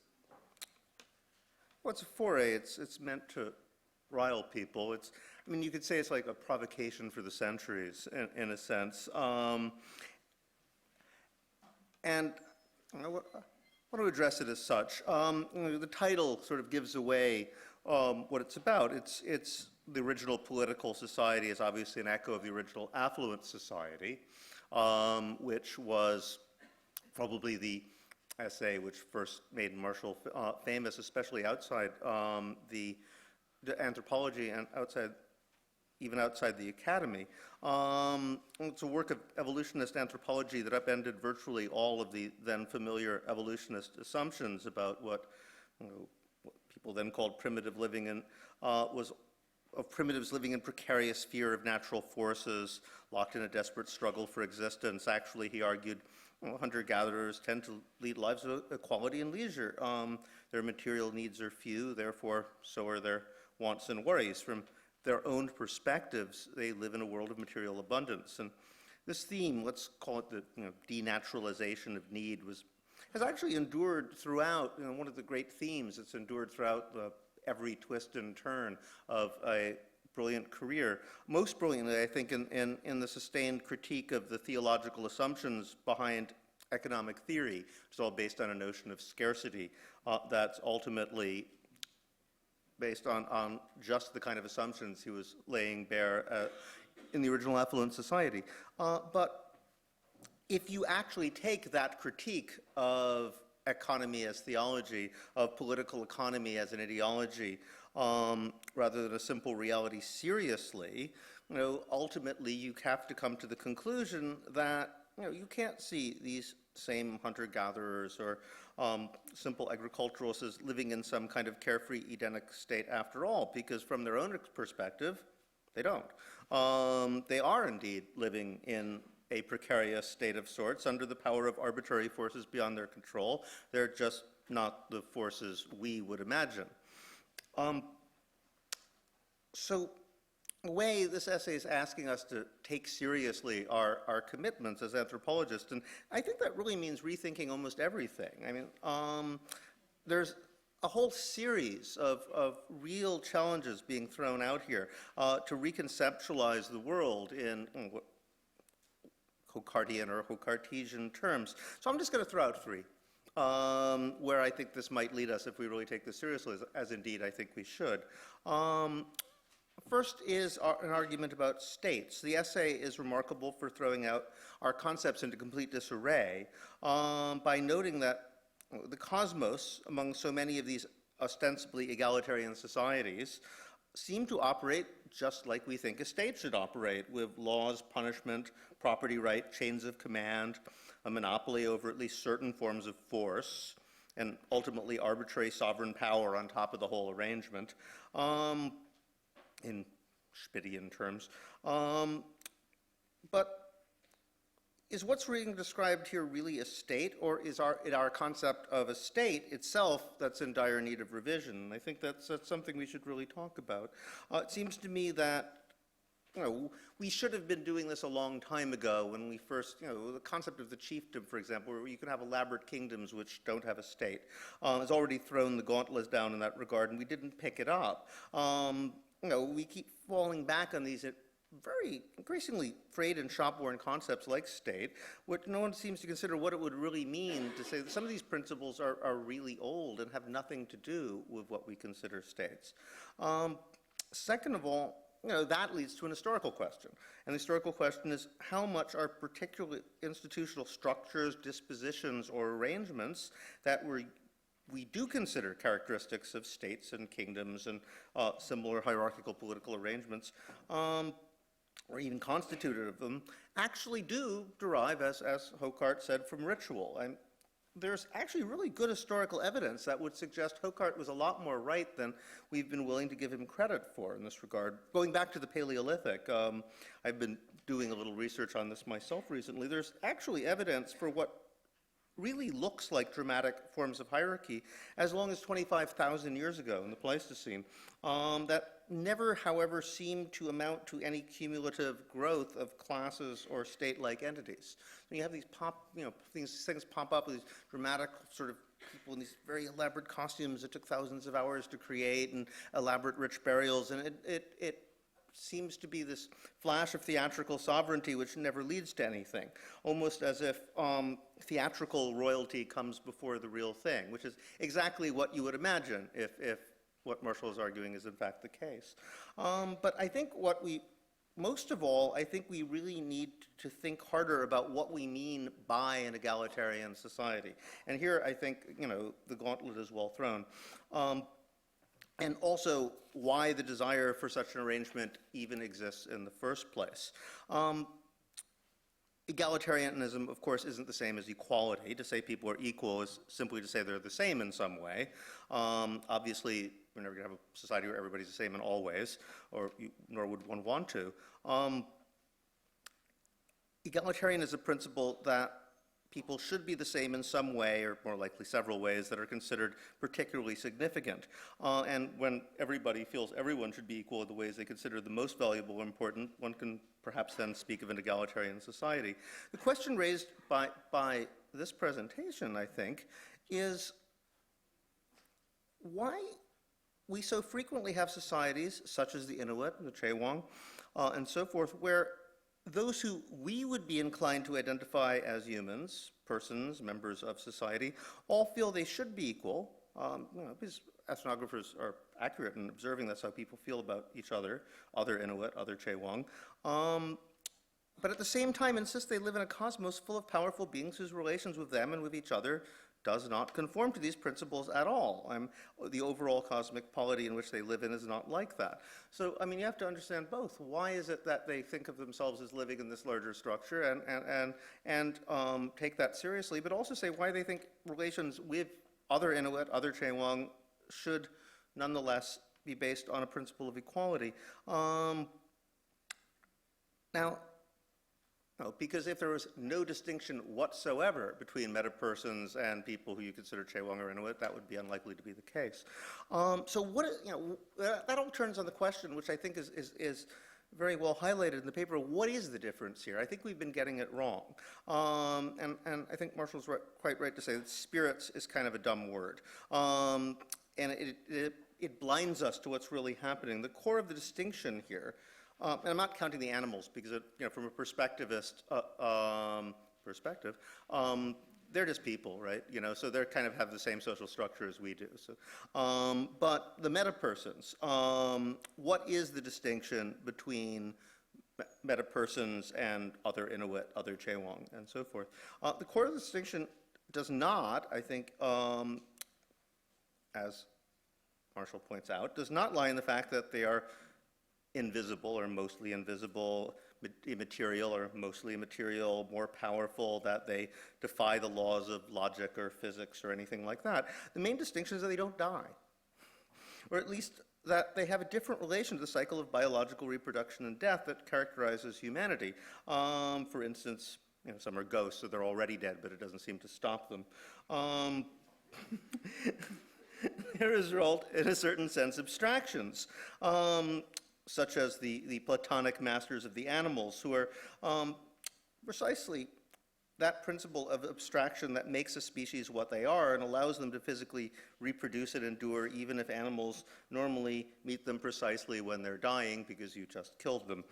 well, it's a foray. It's meant to rile people. I mean, you could say it's like a provocation for the centuries, in a sense. And I want to address it as such. The title sort of gives away what it's about. It's the original political society is obviously an echo of the original affluent society, which was probably the essay which first made Marshall famous, especially outside the anthropology and even outside the academy. It's a work of evolutionist anthropology that upended virtually all of the then familiar evolutionist assumptions about what people then called primitive living, and was of primitives living in precarious fear of natural forces, locked in a desperate struggle for existence. Actually, he argued, hunter-gatherers tend to lead lives of equality and leisure. Their material needs are few, therefore so are their wants and worries. From their own perspectives, they live in a world of material abundance. And this theme, let's call it the denaturalization of need, has actually endured throughout, one of the great themes that's endured throughout every twist and turn of a brilliant career. Most brilliantly, I think, in the sustained critique of the theological assumptions behind economic theory. It's all based on a notion of scarcity that's ultimately based on just the kind of assumptions he was laying bare in the original affluent society. But if you actually take that critique of economy as theology, of political economy as an ideology, rather than a simple reality seriously, ultimately you have to come to the conclusion that you can't see these same hunter-gatherers or simple agriculturalists as living in some kind of carefree Edenic state after all, because from their own perspective, they don't. They are indeed living in a precarious state of sorts under the power of arbitrary forces beyond their control. They're just not the forces we would imagine. So, in a way, this essay is asking us to take seriously our commitments as anthropologists, and I think that really means rethinking almost everything. I mean, there's a whole series of real challenges being thrown out here to reconceptualize the world in Hocartian or Hocartesian terms. So I'm just going to throw out three where I think this might lead us if we really take this seriously, as indeed I think we should. First is an argument about states. The essay is remarkable for throwing out our concepts into complete disarray by noting that the cosmos, among so many of these ostensibly egalitarian societies, seem to operate just like we think a state should operate, with laws, punishment, property right, chains of command, a monopoly over at least certain forms of force, and ultimately arbitrary sovereign power on top of the whole arrangement, in Spittian terms. But is what's being described here really a state, or is our concept of a state itself that's in dire need of revision? I think that's something we should really talk about. It seems to me that we should have been doing this a long time ago when we first, the concept of the chiefdom, for example, where you can have elaborate kingdoms which don't have a state, has already thrown the gauntlet down in that regard, and we didn't pick it up. We keep falling back on these very increasingly frayed and shop-worn concepts like state, which no one seems to consider what it would really mean to say that some of these principles are really old and have nothing to do with what we consider states. Second of all, that leads to an historical question. And the historical question is, how much are particular institutional structures, dispositions, or arrangements that we do consider characteristics of states and kingdoms and similar hierarchical political arrangements, or even constituted of them, actually do derive, as Hocart said, from ritual. And there's actually really good historical evidence that would suggest Hocart was a lot more right than we've been willing to give him credit for in this regard. Going back to the Paleolithic, I've been doing a little research on this myself recently. There's actually evidence for what really looks like dramatic forms of hierarchy as long as 25,000 years ago in the Pleistocene, that never, however, seemed to amount to any cumulative growth of classes or state-like entities. So you have these things pop up with these dramatic sort of people in these very elaborate costumes that took thousands of hours to create, and elaborate rich burials, and it seems to be this flash of theatrical sovereignty which never leads to anything, almost as if theatrical royalty comes before the real thing, which is exactly what you would imagine if what Marshall is arguing is in fact the case. But I think most of all, I think we really need to think harder about what we mean by an egalitarian society. And here I think, the gauntlet is well thrown. And also why the desire for such an arrangement even exists in the first place. Egalitarianism, of course, isn't the same as equality. To say people are equal is simply to say they're the same in some way. Obviously, we're never going to have a society where everybody's the same in all ways, nor would one want to. Egalitarian is a principle that people should be the same in some way, or more likely several ways, that are considered particularly significant. And when everybody feels everyone should be equal in the ways they consider the most valuable or important, one can perhaps then speak of an egalitarian society. The question raised by this presentation, I think, is why we so frequently have societies, such as the Inuit, the Chewang, and so forth, where those who we would be inclined to identify as humans, persons, members of society, all feel they should be equal, because ethnographers are accurate in observing that's how people feel about each other Inuit, other Chewang, but at the same time insist they live in a cosmos full of powerful beings whose relations with them and with each other does not conform to these principles at all. The overall cosmic polity in which they live in is not like that. So, you have to understand both. Why is it that they think of themselves as living in this larger structure and take that seriously, but also say why they think relations with other Inuit, other Chewang should nonetheless be based on a principle of equality. Now, No, because if there was no distinction whatsoever between metapersons and people who you consider Chewang or Inuit, that would be unlikely to be the case. So what, that all turns on the question, which I think is very well highlighted in the paper. What is the difference here? I think we've been getting it wrong. And I think Marshall's quite right to say that spirits is kind of a dumb word. And it blinds us to what's really happening. The core of the distinction here, and I'm not counting the animals because, from a perspectivist perspective, they're just people, right? So they kind of have the same social structure as we do. So, but the metapersons, what is the distinction between metapersons and other Inuit, other Chewang, and so forth? The core of the distinction does not, I think, as Marshall points out, does not lie in the fact that they are invisible or mostly invisible, immaterial or mostly immaterial, more powerful, that they defy the laws of logic or physics or anything like that. The main distinction is that they don't die, or at least that they have a different relation to the cycle of biological reproduction and death that characterizes humanity. For instance, some are ghosts, so they're already dead, but it doesn't seem to stop them. They result, in a certain sense, abstractions, such as the Platonic masters of the animals, who are precisely that principle of abstraction that makes a species what they are and allows them to physically reproduce and endure, even if animals normally meet them precisely when they're dying because you just killed them.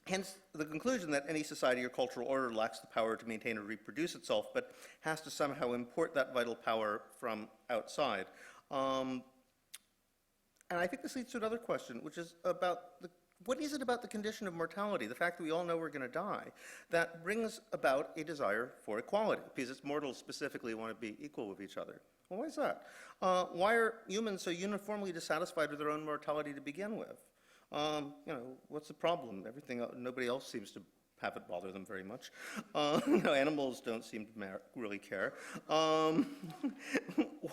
Hence, the conclusion that any society or cultural order lacks the power to maintain or reproduce itself, but has to somehow import that vital power from outside. And I think this leads to another question, which is about what is it about the condition of mortality, the fact that we all know we're going to die, that brings about a desire for equality? Because it's mortals specifically want to be equal with each other. Well, why is that? Why are humans so uniformly dissatisfied with their own mortality to begin with? What's the problem? Nobody else seems to have it bother them very much. Animals don't seem to really care.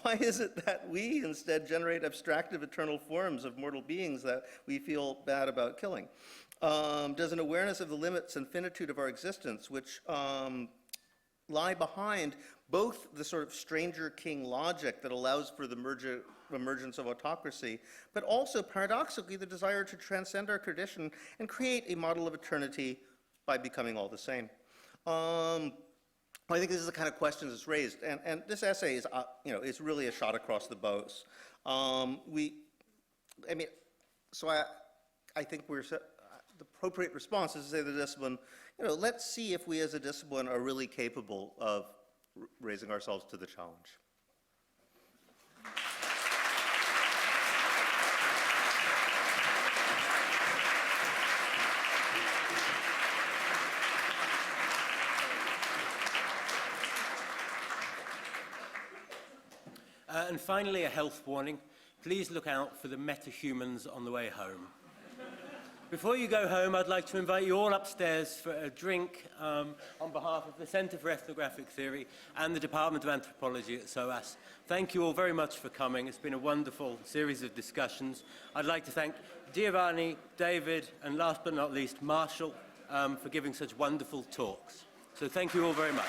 Why is it that we instead generate abstractive eternal forms of mortal beings that we feel bad about killing? Does an awareness of the limits and finitude of our existence, which lie behind both the sort of stranger king logic that allows for the emergence of autocracy, but also paradoxically the desire to transcend our tradition and create a model of eternity by becoming all the same? I think this is the kind of questions that's raised, and this essay is, is really a shot across the bows. I think the appropriate response is to say to the discipline, let's see if we as a discipline are really capable of raising ourselves to the challenge. And finally, a health warning. Please look out for the metahumans on the way home. Before you go home, I'd like to invite you all upstairs for a drink on behalf of the Center for Ethnographic Theory and the Department of Anthropology at SOAS. Thank you all very much for coming. It's been a wonderful series of discussions. I'd like to thank Giovanni, David, and last but not least, Marshall, for giving such wonderful talks. So thank you all very much.